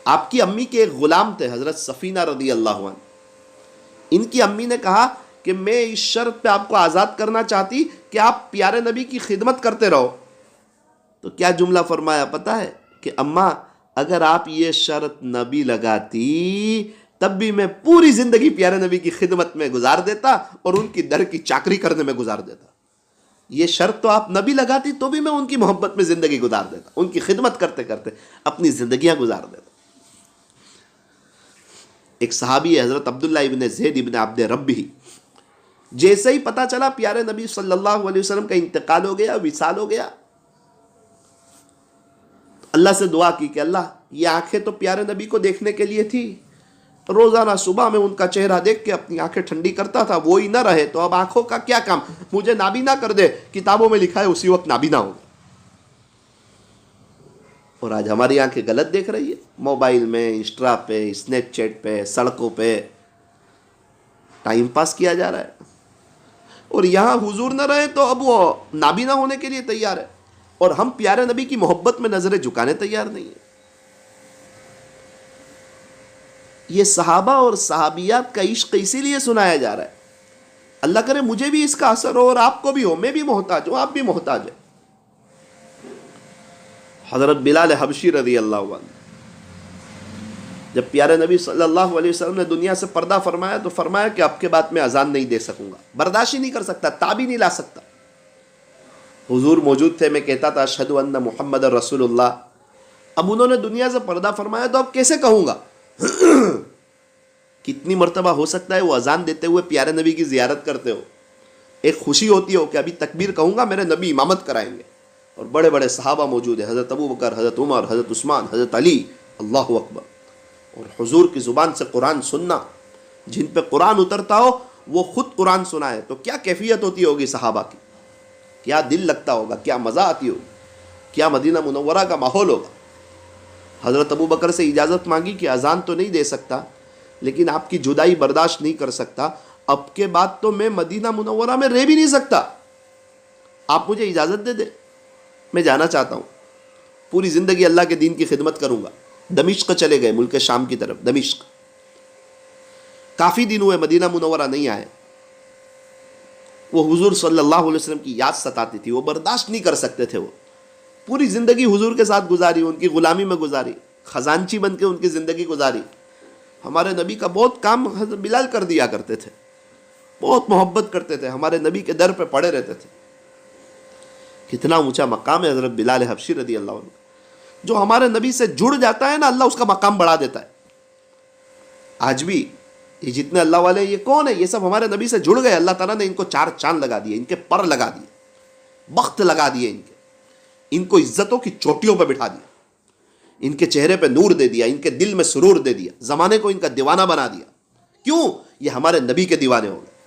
آپ کی امی کے ایک غلام تھے حضرت سفینہ رضی اللہ عنہ، ان کی امی نے کہا کہ میں اس شرط پہ آپ کو آزاد کرنا چاہتی کہ آپ پیارے نبی کی خدمت کرتے رہو۔ تو کیا جملہ فرمایا پتہ ہے کہ اماں اگر آپ یہ شرط نہ بھی لگاتی تب بھی میں پوری زندگی پیارے نبی کی خدمت میں گزار دیتا اور ان کی در کی چاکری کرنے میں گزار دیتا۔ یہ شرط تو آپ نہ بھی لگاتی تو بھی میں ان کی محبت میں زندگی گزار دیتا، ان کی خدمت کرتے کرتے اپنی زندگیاں گزار دیتا۔ ایک صحابی ہے حضرت عبداللہ ابن زید ابن عبد ربی، جیسے ہی پتہ چلا پیارے نبی صلی اللہ علیہ وسلم کا انتقال ہو گیا، وصال ہو گیا، اللہ سے دعا کی کہ اللہ یہ آنکھیں تو پیارے نبی کو دیکھنے کے لیے تھی، روزانہ صبح میں ان کا چہرہ دیکھ کے اپنی آنکھیں ٹھنڈی کرتا تھا، وہی نہ رہے تو اب آنکھوں کا کیا کام، مجھے نابینا کر دے، کتابوں میں لکھا ہے اسی وقت نابینا ہوگا۔ اور آج ہماری آنکھیں غلط دیکھ رہی ہے، موبائل میں، انسٹا پہ، اسنیپ چیٹ پہ، سڑکوں پہ ٹائم پاس کیا جا رہا ہے، اور یہاں حضور نہ رہے تو اب وہ نابینا ہونے کے لیے تیار ہے، اور ہم پیارے نبی کی محبت میں نظریں جھکانے تیار نہیں ہیں۔ یہ صحابہ اور صحابیات کا عشق اسی لیے سنایا جا رہا ہے، اللہ کرے مجھے بھی اس کا اثر ہو اور آپ کو بھی ہو، میں بھی محتاج ہوں، آپ بھی محتاج ہیں۔ حضرت بلال حبشی رضی اللہ عنہ جب پیارے نبی صلی اللہ علیہ وسلم نے دنیا سے پردہ فرمایا تو فرمایا کہ اب کے بعد میں اذان نہیں دے سکوں گا، برداشت ہی نہیں کر سکتا، تاب ہی نہیں لا سکتا۔ حضور موجود تھے، میں کہتا تھا اشہد ان محمد رسول اللہ، اب انہوں نے دنیا سے پردہ فرمایا تو اب کیسے کہوں گا؟ کتنی مرتبہ ہو سکتا ہے وہ اذان دیتے ہوئے پیارے نبی کی زیارت کرتے ہو، ایک خوشی ہوتی ہو کہ ابھی تکبیر کہوں گا میرے نبی امامت کرائیں گے، اور بڑے بڑے صحابہ موجود ہیں، حضرت ابو بکر، حضرت عمر، حضرت عثمان، حضرت علی، اللہ اکبر، اور حضور کی زبان سے قرآن سننا، جن پہ قرآن اترتا ہو وہ خود قرآن سنائے تو کیا کیفیت ہوتی ہوگی صحابہ کی، کیا دل لگتا ہوگا، کیا مزہ آتی ہوگی، کیا مدینہ منورہ کا ماحول ہوگا۔ حضرت ابو بکر سے اجازت مانگی کہ اذان تو نہیں دے سکتا لیکن آپ کی جدائی برداشت نہیں کر سکتا، اب کے بعد تو میں مدینہ منورہ میں رہ بھی نہیں سکتا، آپ مجھے اجازت دے دیں، میں جانا چاہتا ہوں، پوری زندگی اللہ کے دین کی خدمت کروں گا۔ دمشق چلے گئے، ملک شام کی طرف دمشق، کافی دن ہوئے مدینہ منورہ نہیں آئے، وہ حضور صلی اللہ علیہ وسلم کی یاد ستاتی تھی، وہ برداشت نہیں کر سکتے تھے، وہ پوری زندگی حضور کے ساتھ گزاری، ان کی غلامی میں گزاری، خزانچی بن کے ان کی زندگی گزاری۔ ہمارے نبی کا بہت کام حضرت بلال کر دیا کرتے تھے، بہت محبت کرتے تھے، ہمارے نبی کے در پہ پڑے رہتے تھے۔ کتنا اونچا مقام ہے حضرت بلال حبشی رضی اللہ عنہ، جو ہمارے نبی سے جڑ جاتا ہے نا اللہ اس کا مقام بڑھا دیتا ہے۔ آج بھی یہ جتنے اللہ والے یہ کون ہے؟ یہ سب ہمارے نبی سے جڑ گئے، اللہ تعالیٰ نے ان کو چار چاند لگا دیے، ان کے پر لگا دیے، بخت لگا دیے، ان کو عزتوں کی چوٹیوں پہ بٹھا دیا، ان کے چہرے پہ نور دے دیا، ان کے دل میں سرور دے دیا، زمانے کو ان کا دیوانہ بنا دیا۔ کیوں؟ یہ ہمارے نبی کے دیوانے ہو گئے۔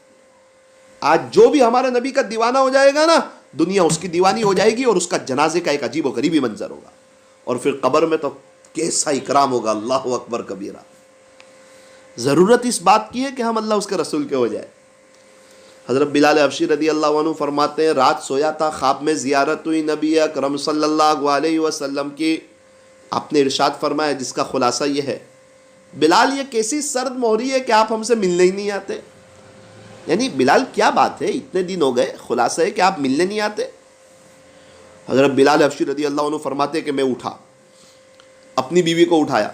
آج جو بھی ہمارے نبی کا دیوانہ ہو جائے گا نا، دنیا اس کی دیوانی ہو جائے گی اور اس کا جنازے کا ایک عجیب و غریبی منظر ہوگا، اور پھر قبر میں تو کیسا اکرام ہوگا، اللہ اکبر کبیرہ۔ ضرورت اس بات کی ہے کہ ہم اللہ اس کے رسول کے ہو جائے۔ حضرت بلال حبشی رضی اللہ عنہ فرماتے ہیں رات سویا تھا، خواب میں زیارت ہوئی نبی اکرم صلی اللہ علیہ وسلم کی، آپ نے ارشاد فرمایا جس کا خلاصہ یہ ہے، بلال یہ کیسی سرد مہری ہے کہ آپ ہم سے ملنے ہی نہیں آتے۔ یعنی بلال کیا بات ہے، اتنے دن ہو گئے، خلاصہ ہے کہ آپ ملنے نہیں آتے۔ حضرت بلال حبشی رضی اللہ عنہ فرماتے کہ میں اٹھا، اپنی بیوی کو اٹھایا،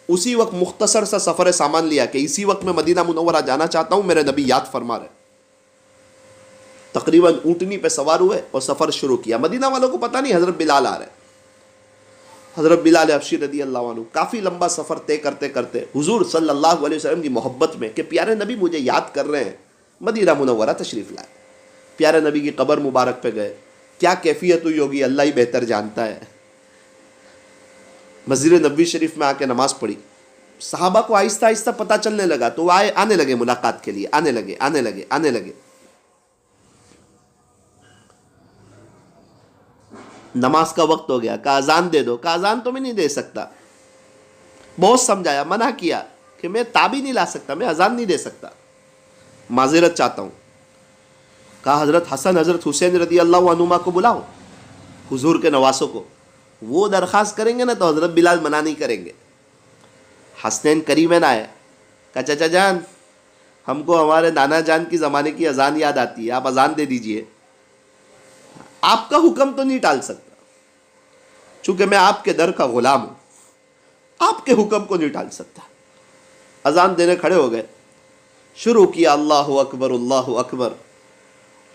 اسی وقت مختصر سا سفر سامان لیا کہ اسی وقت میں مدینہ منورہ جانا چاہتا ہوں، میرے نبی یاد فرما رہے۔ تقریباً اونٹنی پہ سوار ہوئے اور سفر شروع کیا، مدینہ والوں کو پتہ نہیں حضرت بلال آ رہے۔ حضرت بلال حبشی رضی اللہ عنہ کافی لمبا سفر طے کرتے کرتے حضور صلی اللہ علیہ وسلم کی محبت میں کہ پیارے نبی مجھے یاد کر رہے ہیں، مدینہ منورہ تشریف لائے، پیارے نبی کی قبر مبارک پہ گئے۔ کیا کیفیت ہوئی ہوگی اللہ ہی بہتر جانتا ہے۔ مسجد نبوی شریف میں آ کے نماز پڑھی، صحابہ کو آہستہ آہستہ پتہ چلنے لگا تو وہ آنے لگے ملاقات کے لیے، آنے لگے. نماز کا وقت ہو گیا، کہا اذان دے دو. کہا اذان تو میں نہیں دے سکتا. بہت سمجھایا، منع کیا کہ میں تابی نہیں لا سکتا، میں اذان نہیں دے سکتا، معذرت چاہتا ہوں. کہا حضرت حسن حضرت حسین رضی اللہ عنہما کو بلاؤ، حضور کے نواسوں کو، وہ درخواست کریں گے نا تو حضرت بلال منع نہیں کریں گے. حسنین کریمین آئے، کہا چچا جان ہم کو ہمارے نانا جان کی زمانے کی اذان یاد آتی ہے، آپ اذان دے دیجئے. آپ کا حکم تو نہیں ٹال سکتا، چونکہ میں آپ کے در کا غلام ہوں، آپ کے حکم کو نہیں ٹال سکتا. اذان دینے کھڑے ہو گئے، شروع کیا اللہ اکبر اللہ اکبر.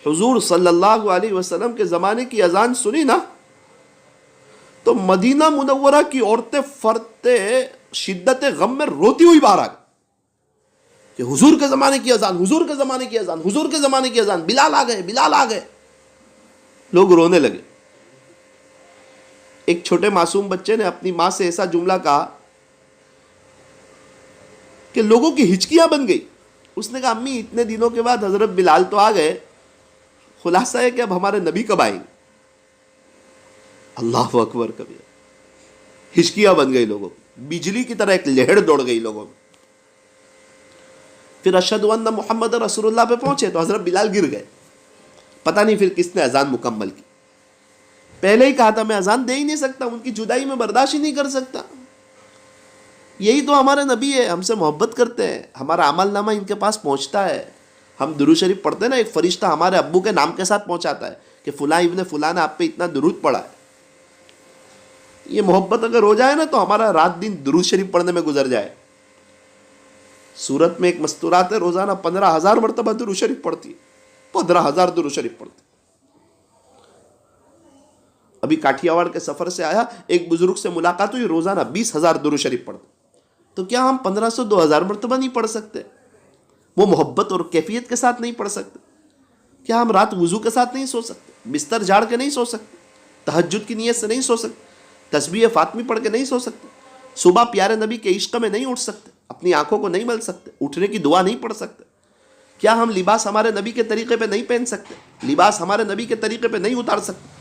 حضور صلی اللہ علیہ وسلم کے زمانے کی اذان سنی نا تو مدینہ منورہ کی عورتیں فرتے شدت غم میں روتی ہوئی باہر آ گئی کہ حضور کے زمانے کی اذان، حضور کے زمانے کی اذان، حضور کے زمانے کی اذان، بلال آ گئے، بلال آ گئے. لوگ رونے لگے. ایک چھوٹے معصوم بچے نے اپنی ماں سے ایسا جملہ کہا کہ لوگوں کی ہچکیاں بن گئی. اس نے کہا امی اتنے دنوں کے بعد حضرت بلال تو آ گئے، خلاصہ ہے کہ اب ہمارے نبی کب آئیں گے؟ اللہ اکبر کبیر. ہچکیاں بن گئی لوگوں، بجلی کی طرح ایک لہر دوڑ گئی لوگوں میں. پھر اشہد ان محمد رسول اللہ پہ پہنچے تو حضرت بلال گر گئے. پتہ نہیں پھر کس نے اذان مکمل کی. پہلے ہی کہا تھا میں اذان دے ہی نہیں سکتا، ان کی جدائی میں برداشت ہی نہیں کر سکتا. یہی تو ہمارے نبی ہے، ہم سے محبت کرتے ہیں، ہمارا عمل نامہ ان کے پاس پہنچتا ہے. ہم درود شریف پڑھتے ہیں نا، ایک فرشتہ ہمارے ابو کے نام کے ساتھ پہنچاتا ہے کہ فلاں ابن فلاں نے آپ پہ اتنا درود پڑھا ہے. یہ محبت اگر ہو جائے نا تو ہمارا رات دن درود شریف پڑھنے میں گزر جائے. سورت میں ایک مستورات ہے، روزانہ 15,000 مرتبہ درود شریف پڑھتی ہے، 15,000 درود شریف پڑھتی. ابھی کاٹھیاواڑ کے سفر سے آیا، ایک بزرگ سے ملاقات ہوئی، روزانہ 20,000 درود شریف پڑھتے. تو کیا ہم 1,500 2,000 مرتبہ نہیں پڑھ سکتے؟ وہ محبت اور کیفیت کے ساتھ نہیں پڑھ سکتے؟ کیا ہم رات وضو کے ساتھ نہیں سو سکتے؟ بستر جھاڑ کے نہیں سو سکتے؟ تہجد کی نیت سے نہیں سو سکتے؟ تسبیح فاطمی پڑھ کے نہیں سو سکتے؟ صبح پیارے نبی کے عشق میں نہیں اٹھ سکتے؟ اپنی آنکھوں کو نہیں مل سکتے؟ اٹھنے کی دعا نہیں پڑھ سکتے؟ کیا ہم لباس ہمارے نبی کے طریقے پہ نہیں پہن سکتے؟ لباس ہمارے نبی کے طریقے پہ نہیں اتار سکتے؟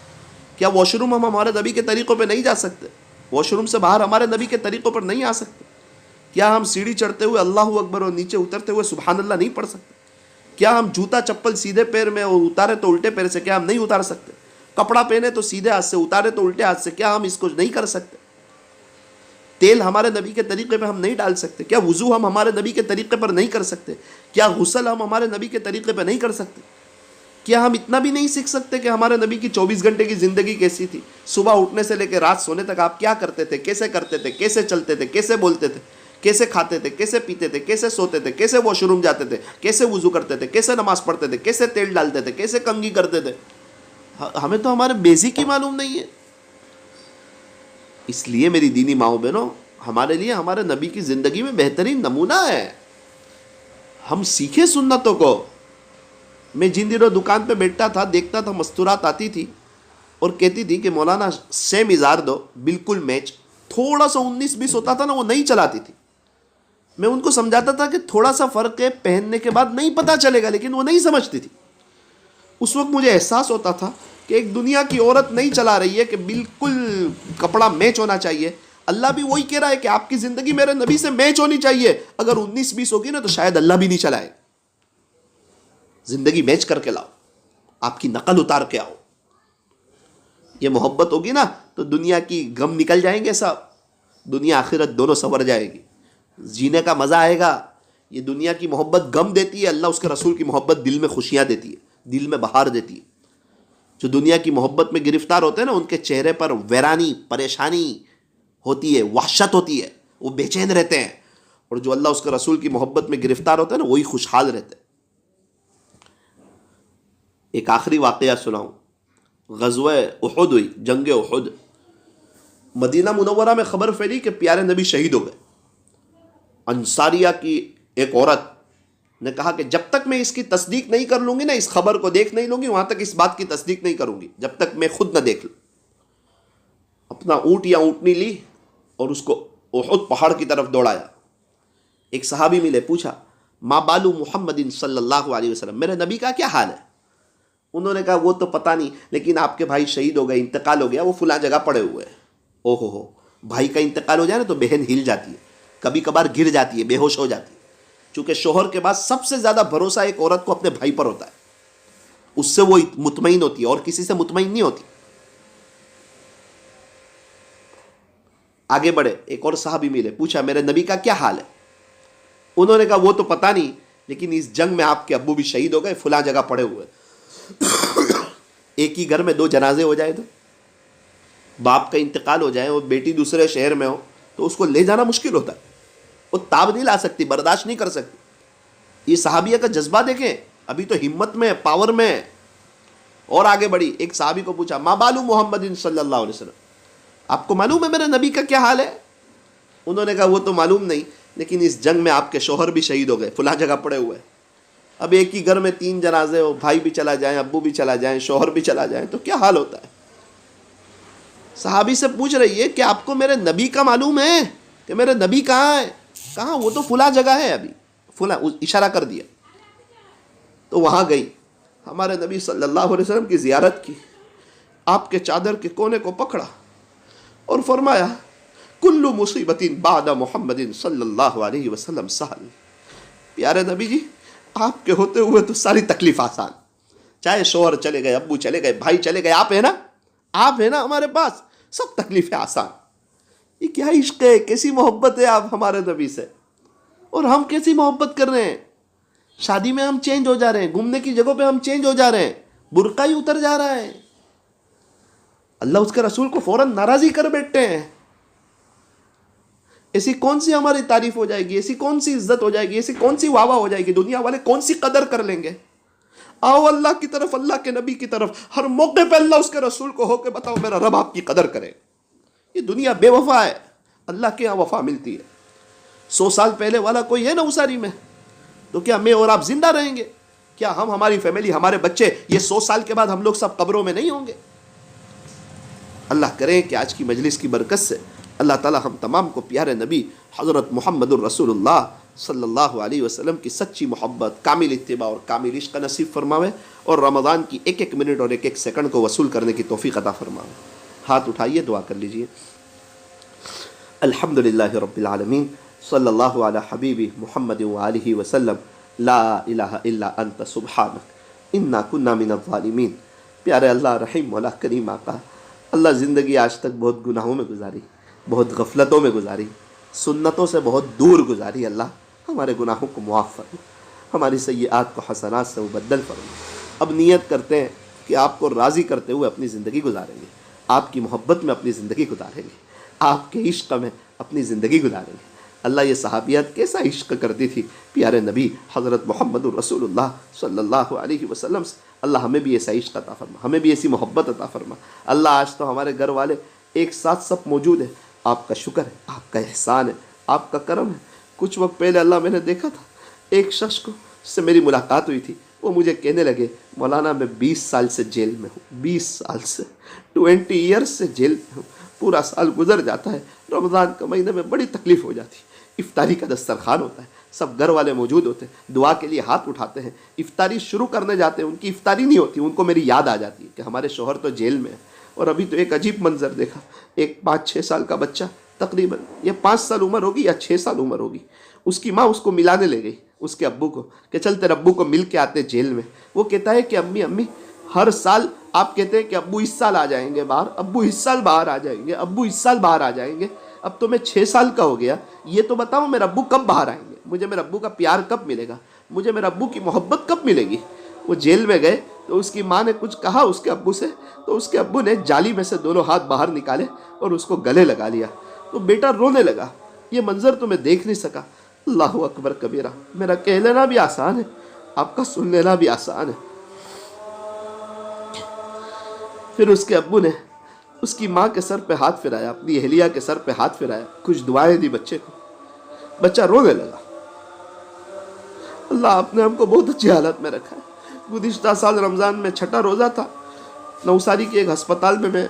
کیا واش روم ہم ہمارے نبی کے طریقوں پہ نہیں جا سکتے؟ واش روم سے باہر ہمارے نبی کے طریقوں پر نہیں آ سکتے؟ کیا ہم سیڑھی چڑھتے ہوئے اللہ اکبر اور نیچے اترتے ہوئے سبحان اللہ نہیں پڑھ سکتے؟ کیا ہم جوتا چپل سیدھے پیر میں اور اتارے تو الٹے پیر سے کیا ہم نہیں اتار سکتے؟ کپڑا پہنے تو سیدھے ہاتھ سے، اتارے تو الٹے ہاتھ سے، کیا ہم اس کو نہیں کر سکتے؟ تیل ہمارے نبی کے طریقے پہ ہم نہیں ڈال سکتے؟ کیا وضو ہم ہمارے نبی کے طریقے پر نہیں کر سکتے؟ کیا غسل ہم ہمارے نبی کے طریقے پہ نہیں کر سکتے؟ کیا ہم اتنا بھی نہیں سیکھ سکتے کہ ہمارے نبی کی 24 گھنٹے کی زندگی کیسی تھی؟ صبح اٹھنے سے لے کے رات سونے تک آپ کیا کرتے تھے، کیسے کرتے تھے، کیسے چلتے تھے، کیسے بولتے تھے، کیسے کھاتے تھے، کیسے پیتے تھے، کیسے سوتے تھے، کیسے واش روم جاتے تھے، کیسے وضو کرتے تھے، کیسے نماز پڑھتے تھے، کیسے تیل ڈالتے تھے، کیسے کنگھی کرتے تھے؟ ہمیں تو ہمارے بیزک ہی معلوم نہیں ہے. اس لیے میری دینی ماؤں بہنوں، ہمارے لیے ہمارے نبی کی زندگی میں بہترین نمونہ ہے. ہم سیکھیں سنتوں کو. میں جن دنوں دکان پہ بیٹھتا تھا دیکھتا تھا مستورات آتی تھی اور کہتی تھی کہ مولانا سیم اظہار دو، بالکل میچ. تھوڑا سا 19-20 ہوتا تھا نا، وہ نہیں چلاتی تھی. میں ان کو سمجھاتا تھا کہ تھوڑا سا فرق ہے، پہننے کے بعد نہیں پتہ چلے گا، لیکن وہ نہیں سمجھتی تھی. اس وقت مجھے احساس ہوتا تھا کہ ایک دنیا کی عورت نہیں چلا رہی ہے کہ بالکل کپڑا میچ ہونا چاہیے. اللہ بھی وہی کہہ رہا ہے کہ آپ کی زندگی میرے نبی سے میچ ہونی چاہیے. اگر 19-20 ہوگی نا تو شاید اللہ بھی نہیں چلائے. زندگی میچ کر کے لاؤ، آپ کی نقل اتار کے آؤ. یہ محبت ہوگی نا تو دنیا کی غم نکل جائیں گے سب. دنیا آخرت دونوں سنور جائے گی، جینے کا مزہ آئے گا. یہ دنیا کی محبت غم دیتی ہے، اللہ اس کے رسول کی محبت دل میں خوشیاں دیتی ہے، دل میں بہار دیتی ہے. جو دنیا کی محبت میں گرفتار ہوتے ہیں نا، ان کے چہرے پر ویرانی، پریشانی ہوتی ہے، وحشت ہوتی ہے، وہ بے چین رہتے ہیں. اور جو اللہ اس کے رسول کی محبت میں گرفتار ہوتے ہیں نا، وہی خوشحال رہتے ہیں. ایک آخری واقعہ سناؤں. غزوہ احد ہوئی، جنگ احد. مدینہ منورہ میں خبر پھیلی کہ پیارے نبی شہید ہو گئے. انصاریہ کی ایک عورت نے کہا کہ جب تک میں اس کی تصدیق نہیں کر لوں گی نا، اس خبر کو دیکھ نہیں لوں گی، وہاں تک اس بات کی تصدیق نہیں کروں گی جب تک میں خود نہ دیکھ لوں. اپنا اونٹ یا اونٹنی لی اور اس کو احد پہاڑ کی طرف دوڑایا. ایک صحابی ملے, پوچھا ما بالو محمد صلی اللہ علیہ وسلم, میرے نبی کا کیا حال ہے؟ انہوں نے کہا وہ تو پتہ نہیں, لیکن آپ کے بھائی شہید ہو گئے, انتقال ہو گیا, وہ فلاں جگہ پڑے ہوئے ہیں. او ہو, بھائی کا انتقال ہو جائے نا تو بہن ہل جاتی ہے, کبھی کبھار گر جاتی ہے, بے ہوش ہو جاتی ہے, چونکہ شوہر کے بعد سب سے زیادہ بھروسہ ایک عورت کو اپنے بھائی پر ہوتا ہے, اس سے وہ مطمئن ہوتی ہے اور کسی سے مطمئن نہیں ہوتی. آگے بڑھے, ایک اور صحابی ملے, پوچھا میرے نبی کا کیا حال ہے؟ انہوں نے کہا وہ تو پتہ نہیں, لیکن اس جنگ میں آپ کے ابو بھی شہید ہو گئے, فلاں جگہ پڑے ہوئے. ایک ہی گھر میں دو جنازے ہو جائے تو, باپ کا انتقال ہو جائے اور بیٹی دوسرے شہر میں ہو تو اس کو لے جانا مشکل ہوتا ہے, وہ تاب نہیں لا سکتی, برداشت نہیں کر سکتی. یہ صحابیہ کا جذبہ دیکھیں, ابھی تو ہمت میں, پاور میں. اور آگے بڑھی, ایک صحابی کو پوچھا ما بالو محمد صلی اللہ علیہ وسلم, آپ کو معلوم ہے میرے نبی کا کیا حال ہے؟ انہوں نے کہا وہ تو معلوم نہیں, لیکن اس جنگ میں آپ کے شوہر بھی شہید ہو گئے, فلاں جگہ پڑے ہوئے. اب ایک ہی گھر میں 3 جنازے ہو, بھائی بھی چلا جائیں, ابو بھی چلا جائیں, شوہر بھی چلا جائیں, تو کیا حال ہوتا ہے؟ صحابی سے پوچھ رہی ہے کہ آپ کو میرے نبی کا معلوم ہے کہ میرے نبی کہاں ہے؟ کہاں, وہ تو فلاں جگہ ہے, ابھی فلاں, اشارہ کر دیا. تو وہاں گئی, ہمارے نبی صلی اللہ علیہ وسلم کی زیارت کی, آپ کے چادر کے کونے کو پکڑا اور فرمایا کل مصیبت بعد محمد صلی اللہ علیہ وسلم سہل. پیارے نبی جی, آپ کے ہوتے ہوئے تو ساری تکلیف آسان, چاہے شوہر چلے گئے, ابو چلے گئے, بھائی چلے گئے, آپ ہیں نا, آپ ہیں نا ہمارے پاس, سب تکلیفیں آسان. یہ کیا عشق ہے, کیسی محبت ہے آپ ہمارے نبی سے, اور ہم کیسی محبت کر رہے ہیں. شادی میں ہم چینج ہو جا رہے ہیں, گھومنے کی جگہوں پہ ہم چینج ہو جا رہے ہیں, برقع ہی اتر جا رہا ہے. اللہ اس کے رسول کو فوراً ناراضی کر بیٹھتے ہیں. ایسی کون سی ہماری تعریف ہو جائے گی, ایسی کون سی عزت ہو جائے گی, ایسی کون سی واہ واہ ہو جائے گی, دنیا والے کون سی قدر کر لیں گے. آؤ اللہ کی طرف, اللہ کے نبی کی طرف, ہر موقع پہ اللہ اس کے رسول کو ہو کے بتاؤ میرا رب آپ کی قدر کرے. یہ دنیا بے وفا ہے, اللہ کے یہاں وفا ملتی ہے. 100 سال پہلے والا کوئی ہے نا اساری میں, تو کیا میں اور آپ زندہ رہیں گے؟ کیا ہم, ہماری فیملی, ہمارے بچے, یہ 100 سال کے بعد ہم لوگ سب قبروں میں نہیں ہوں گے؟ اللہ کرے کہ آج کی مجلس کی برکت سے اللہ تعالی ہم تمام کو پیارے نبی حضرت محمد الرسول اللہ صلی اللہ علیہ وسلم کی سچی محبت, کامل اتباع اور کامل عشق نصیب فرماوے, اور رمضان کی ایک ایک منٹ اور ایک ایک سیکنڈ کو وصول کرنے کی توفیق عطا فرماوے. ہاتھ اٹھائیے, دعا کر لیجئے. الحمدللہ رب العالمین, صلی اللہ علی حبیبی محمد وآلہ وسلم, لا الہ الا انت سبحانک انا کنا من الظالمین. پیارے اللہ, رحیم مولا کریم آقا, اللہ زندگی آج تک بہت گناہوں میں گزاری, بہت غفلتوں میں گزاری, سنتوں سے بہت دور گزاری. اللہ ہمارے گناہوں کو معاف فرما, ہماری سیئات کو حسنات سے مبدل فرما. اب نیت کرتے ہیں کہ آپ کو راضی کرتے ہوئے اپنی زندگی گزاریں گے, آپ کی محبت میں اپنی زندگی گزاریں گے, آپ کے عشق میں اپنی زندگی گزاریں گے. اللہ یہ صحابیات کیسا عشق کرتی تھی پیارے نبی حضرت محمد الرسول اللہ صلی اللہ علیہ وسلم سے. اللہ ہمیں بھی ایسا عشق عطا فرما, ہمیں بھی ایسی محبت عطا فرما. اللہ آج تو ہمارے گھر والے ایک ساتھ سب موجود ہیں, آپ کا شکر ہے, آپ کا احسان ہے, آپ کا کرم ہے. کچھ وقت پہلے اللہ میں نے دیکھا تھا ایک شخص کو, جس سے میری ملاقات ہوئی تھی, وہ مجھے کہنے لگے مولانا میں 20 سال سے جیل میں ہوں, 20 سال سے, 20 ایئرس سے جیل میں ہوں. پورا سال گزر جاتا ہے, رمضان کا مہینے میں بڑی تکلیف ہو جاتی ہے. افطاری کا دسترخوان ہوتا ہے, سب گھر والے موجود ہوتے ہیں, دعا کے لیے ہاتھ اٹھاتے ہیں, افطاری شروع کرنے جاتے ہیں, ان کی افطاری نہیں ہوتی, ان کو میری یاد آ جاتی ہے کہ ہمارے شوہر تو جیل میں ہے. اور ابھی تو ایک عجیب منظر دیکھا, ایک 5-6 سال کا بچہ, تقریباً یہ 5 سال عمر ہوگی یا 6 سال عمر ہوگی, اس کی ماں اس کو ملانے لے گئی اس کے ابو کو کہ چل تیرے ابو کو مل کے آتے جیل میں. وہ کہتا ہے کہ امی ہر سال آپ کہتے ہیں کہ ابو اس سال آ جائیں گے باہر, ابو اس سال باہر آ جائیں گے, ابو اس سال باہر آ جائیں گے. اب تو میں 6 سال کا ہو گیا, یہ تو بتاؤ میرے ابو کب باہر آئیں گے, مجھے میرے ابو کا پیار کب ملے گا, مجھے میرے ابو کی محبت کب ملے گی. وہ جیل میں گئے تو اس کی ماں نے کچھ کہا اس کے ابو سے, تو اس کے ابو نے جالی میں سے دونوں ہاتھ باہر نکالے اور اس کو گلے لگا لیا. تو بیٹا رونے لگا. یہ منظر تو میں دیکھ نہیں سکا. اللہ اکبر کبیرہ, میرا کہہ لینا بھی آسان ہے, آپ کا سن لینا بھی آسان ہے. پھر اس کے ابو نے اس کی ماں کے سر پہ ہاتھ پھرایا, اپنی اہلیہ کے سر پہ ہاتھ پھرایا, کچھ دعائیں دی بچے کو, بچہ رونے لگا. اللہ آپ نے ہم کو بہت اچھی حالت میں رکھا ہے. گزشتہ سال رمضان میں 6ٹھا روزہ تھا, نوساری کے ایک ہسپتال میں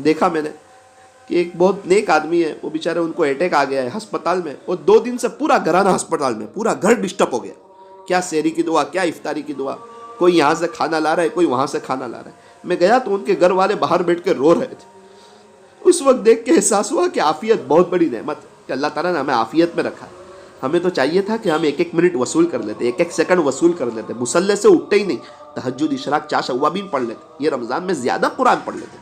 دیکھا میں نے کہ ایک بہت نیک آدمی ہے، وہ بیچارے ان کو اٹیک آ گیا ہے ہسپتال میں، اور 2 دن سے پورا گھرانہ ہسپتال میں، پورا گھر ڈسٹرب ہو گیا، کیا سحری کی دعا، کیا افطاری کی دعا، کوئی یہاں سے کھانا لا رہا ہے، کوئی وہاں سے کھانا لا رہا ہے۔ میں گیا تو ان کے گھر والے باہر بیٹھ کے رو رہے تھے۔ اس وقت دیکھ کے احساس ہوا کہ عافیت بہت بڑی نعمت ہے، کہ اللہ تعالیٰ نے ہمیں عافیت میں رکھا ہے۔ ہمیں تو چاہیے تھا کہ ہم 1 منٹ وصول کر لیتے، 1 سیکنڈ وصول کر لیتے، مصلی سے اٹھتے ہی نہیں، تہجد، اشراق، چاش، اوابین پڑھ لیتے، یہ رمضان میں زیادہ قرآن پڑھ لیتے،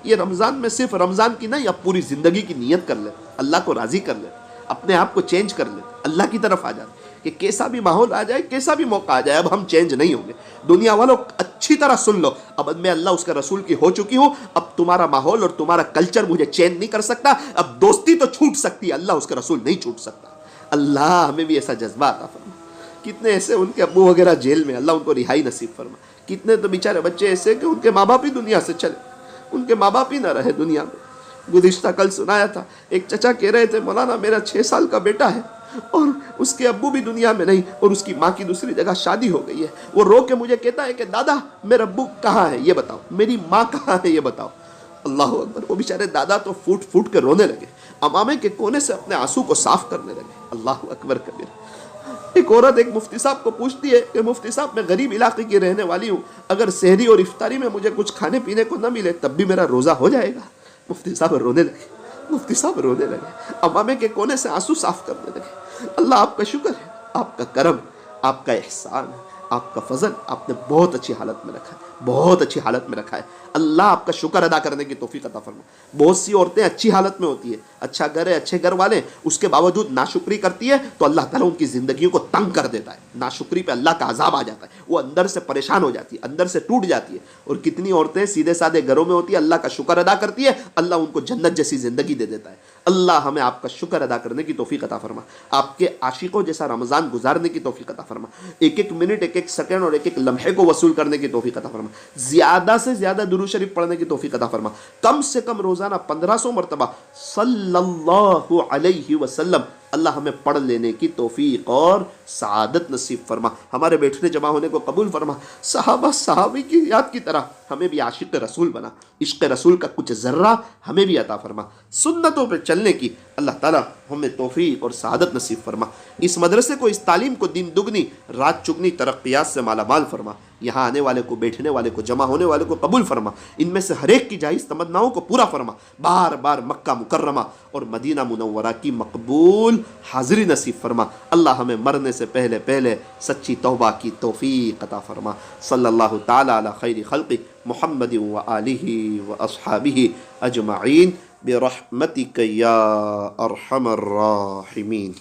یہ رمضان میں صرف رمضان کی نہیں، اب پوری زندگی کی نیت کر لیتے، اللہ کو راضی کر لیتے، اپنے آپ کو چینج کر لیتے، اللہ کی طرف آ جاتے کہ کیسا بھی ماحول آ جائے، کیسا بھی موقع آ جائے، اب ہم چینج نہیں ہوں گے۔ دنیا والوں اچھی طرح سن لو، اب میں اللہ اس کے رسول کی ہو چکی ہوں، اب تمہارا ماحول اور تمہارا کلچر مجھے چینج نہیں کر سکتا، اب دوستی تو چھوٹ سکتی ہے، اللہ اس کے رسول نہیں چھوٹ سکتا۔ اللہ ہمیں بھی ایسا جذبہ عطا فرما۔ کتنے ایسے ان کے ابو وغیرہ جیل میں، اللہ ان کو رہائی نصیب فرما۔ کتنے تو بیچارے بچے ایسے کہ ان کے ماں باپ ہی دنیا سے چلے، ان کے ماں باپ ہی نہ رہے دنیا میں۔ گزشتہ کل سنایا تھا، ایک چچا کہہ رہے تھے مولانا میرا 6 سال کا بیٹا ہے اور اس کے ابو بھی دنیا میں نہیں، اور اس کی ماں کی دوسری جگہ شادی ہو گئی ہے، وہ رو کے مجھے کہتا ہے کہ دادا میرا ابو کہاں ہے یہ بتاؤ، میری ماں کہاں ہے یہ بتاؤ۔ اللہ اکبر، وہ بیچارے دادا تو پھوٹ پھوٹ کے رونے لگے، امامے کے کونے سے اپنے آنسو کو صاف کرنے لگے۔ اللہ اکبر کبیر۔ ایک عورت ایک مفتی صاحب کو پوچھتی ہے کہ مفتی صاحب میں غریب علاقے کی رہنے والی ہوں، اگر سحری اور افطاری میں مجھے کچھ کھانے پینے کو نہ ملے تب بھی میرا روزہ ہو جائے گا؟ مفتی صاحب رونے لگے، مفتی صاحب رونے لگے، امامے کے کونے سے آنسو صاف کرنے لگے۔ اللہ آپ کا شکر ہے، آپ کا کرم، آپ کا احسان، آپ کا فضل، آپ نے بہت اچھی حالت میں رکھا ہے، بہت اچھی حالت میں رکھا ہے۔ اللہ آپ کا شکر ادا کرنے کی توفیق عطا فرما۔ بہت سی عورتیں اچھی حالت میں ہوتی ہے، اچھا گھر ہے، اچھے گھر والے، اس کے باوجود ناشکری کرتی ہے تو اللہ تعالیٰ ان کی زندگیوں کو تنگ کر دیتا ہے، ناشکری پہ اللہ کا عذاب آ جاتا ہے، وہ اندر سے پریشان ہو جاتی ہے، اندر سے ٹوٹ جاتی ہے۔ اور کتنی عورتیں سیدھے سادے گھروں میں ہوتی ہے، اللہ کا شکر ادا کرتی ہے، اللہ ان کو جنت جیسی زندگی دے دیتا ہے۔ اللہ ہمیں آپ کا شکر ادا کرنے کی توفیق عطا فرما، آپ کے عاشقوں جیسا رمضان گزارنے کی توفیق عطا فرما، 1 منٹ، 1 سیکنڈ اور 1 لمحے کو وصول کرنے کی توفیق عطا فرما، زیادہ سے زیادہ درود شریف پڑھنے کی توفیق عطا فرما، کم سے کم روزانہ 1500 مرتبہ صلی اللہ علیہ وسلم اللہ ہمیں پڑھ لینے کی توفیق اور سعادت نصیب فرما، ہمارے بیٹھنے جمع ہونے کو قبول فرما، صحابہ صحابی کی یاد کی طرح ہمیں بھی عاشق رسول بنا، عشق رسول کا کچھ ذرہ ہمیں بھی عطا فرما، سنتوں پہ چلنے کی اللہ تعالیٰ ہمیں توفیق اور سعادت نصیب فرما، اس مدرسے کو، اس تعلیم کو دن دگنی رات چگنی ترقیات سے مالا مال فرما، یہاں آنے والے کو، بیٹھنے والے کو، جمع ہونے والے کو قبول فرما، ان میں سے ہر ایک کی جائز تمناؤں کو پورا فرما، بار بار مکہ مکرمہ اور مدینہ منورہ کی مقبول حاضری نصیب فرما۔ اللہ ہمیں مرنے سے پہلے پہلے سچی توبہ کی توفیق عطا فرما۔ صلی اللہ تعالی علی خیر خلق محمد و آلہ و اصحابہ اجمعین برحمتک یا ارحم الراحمین۔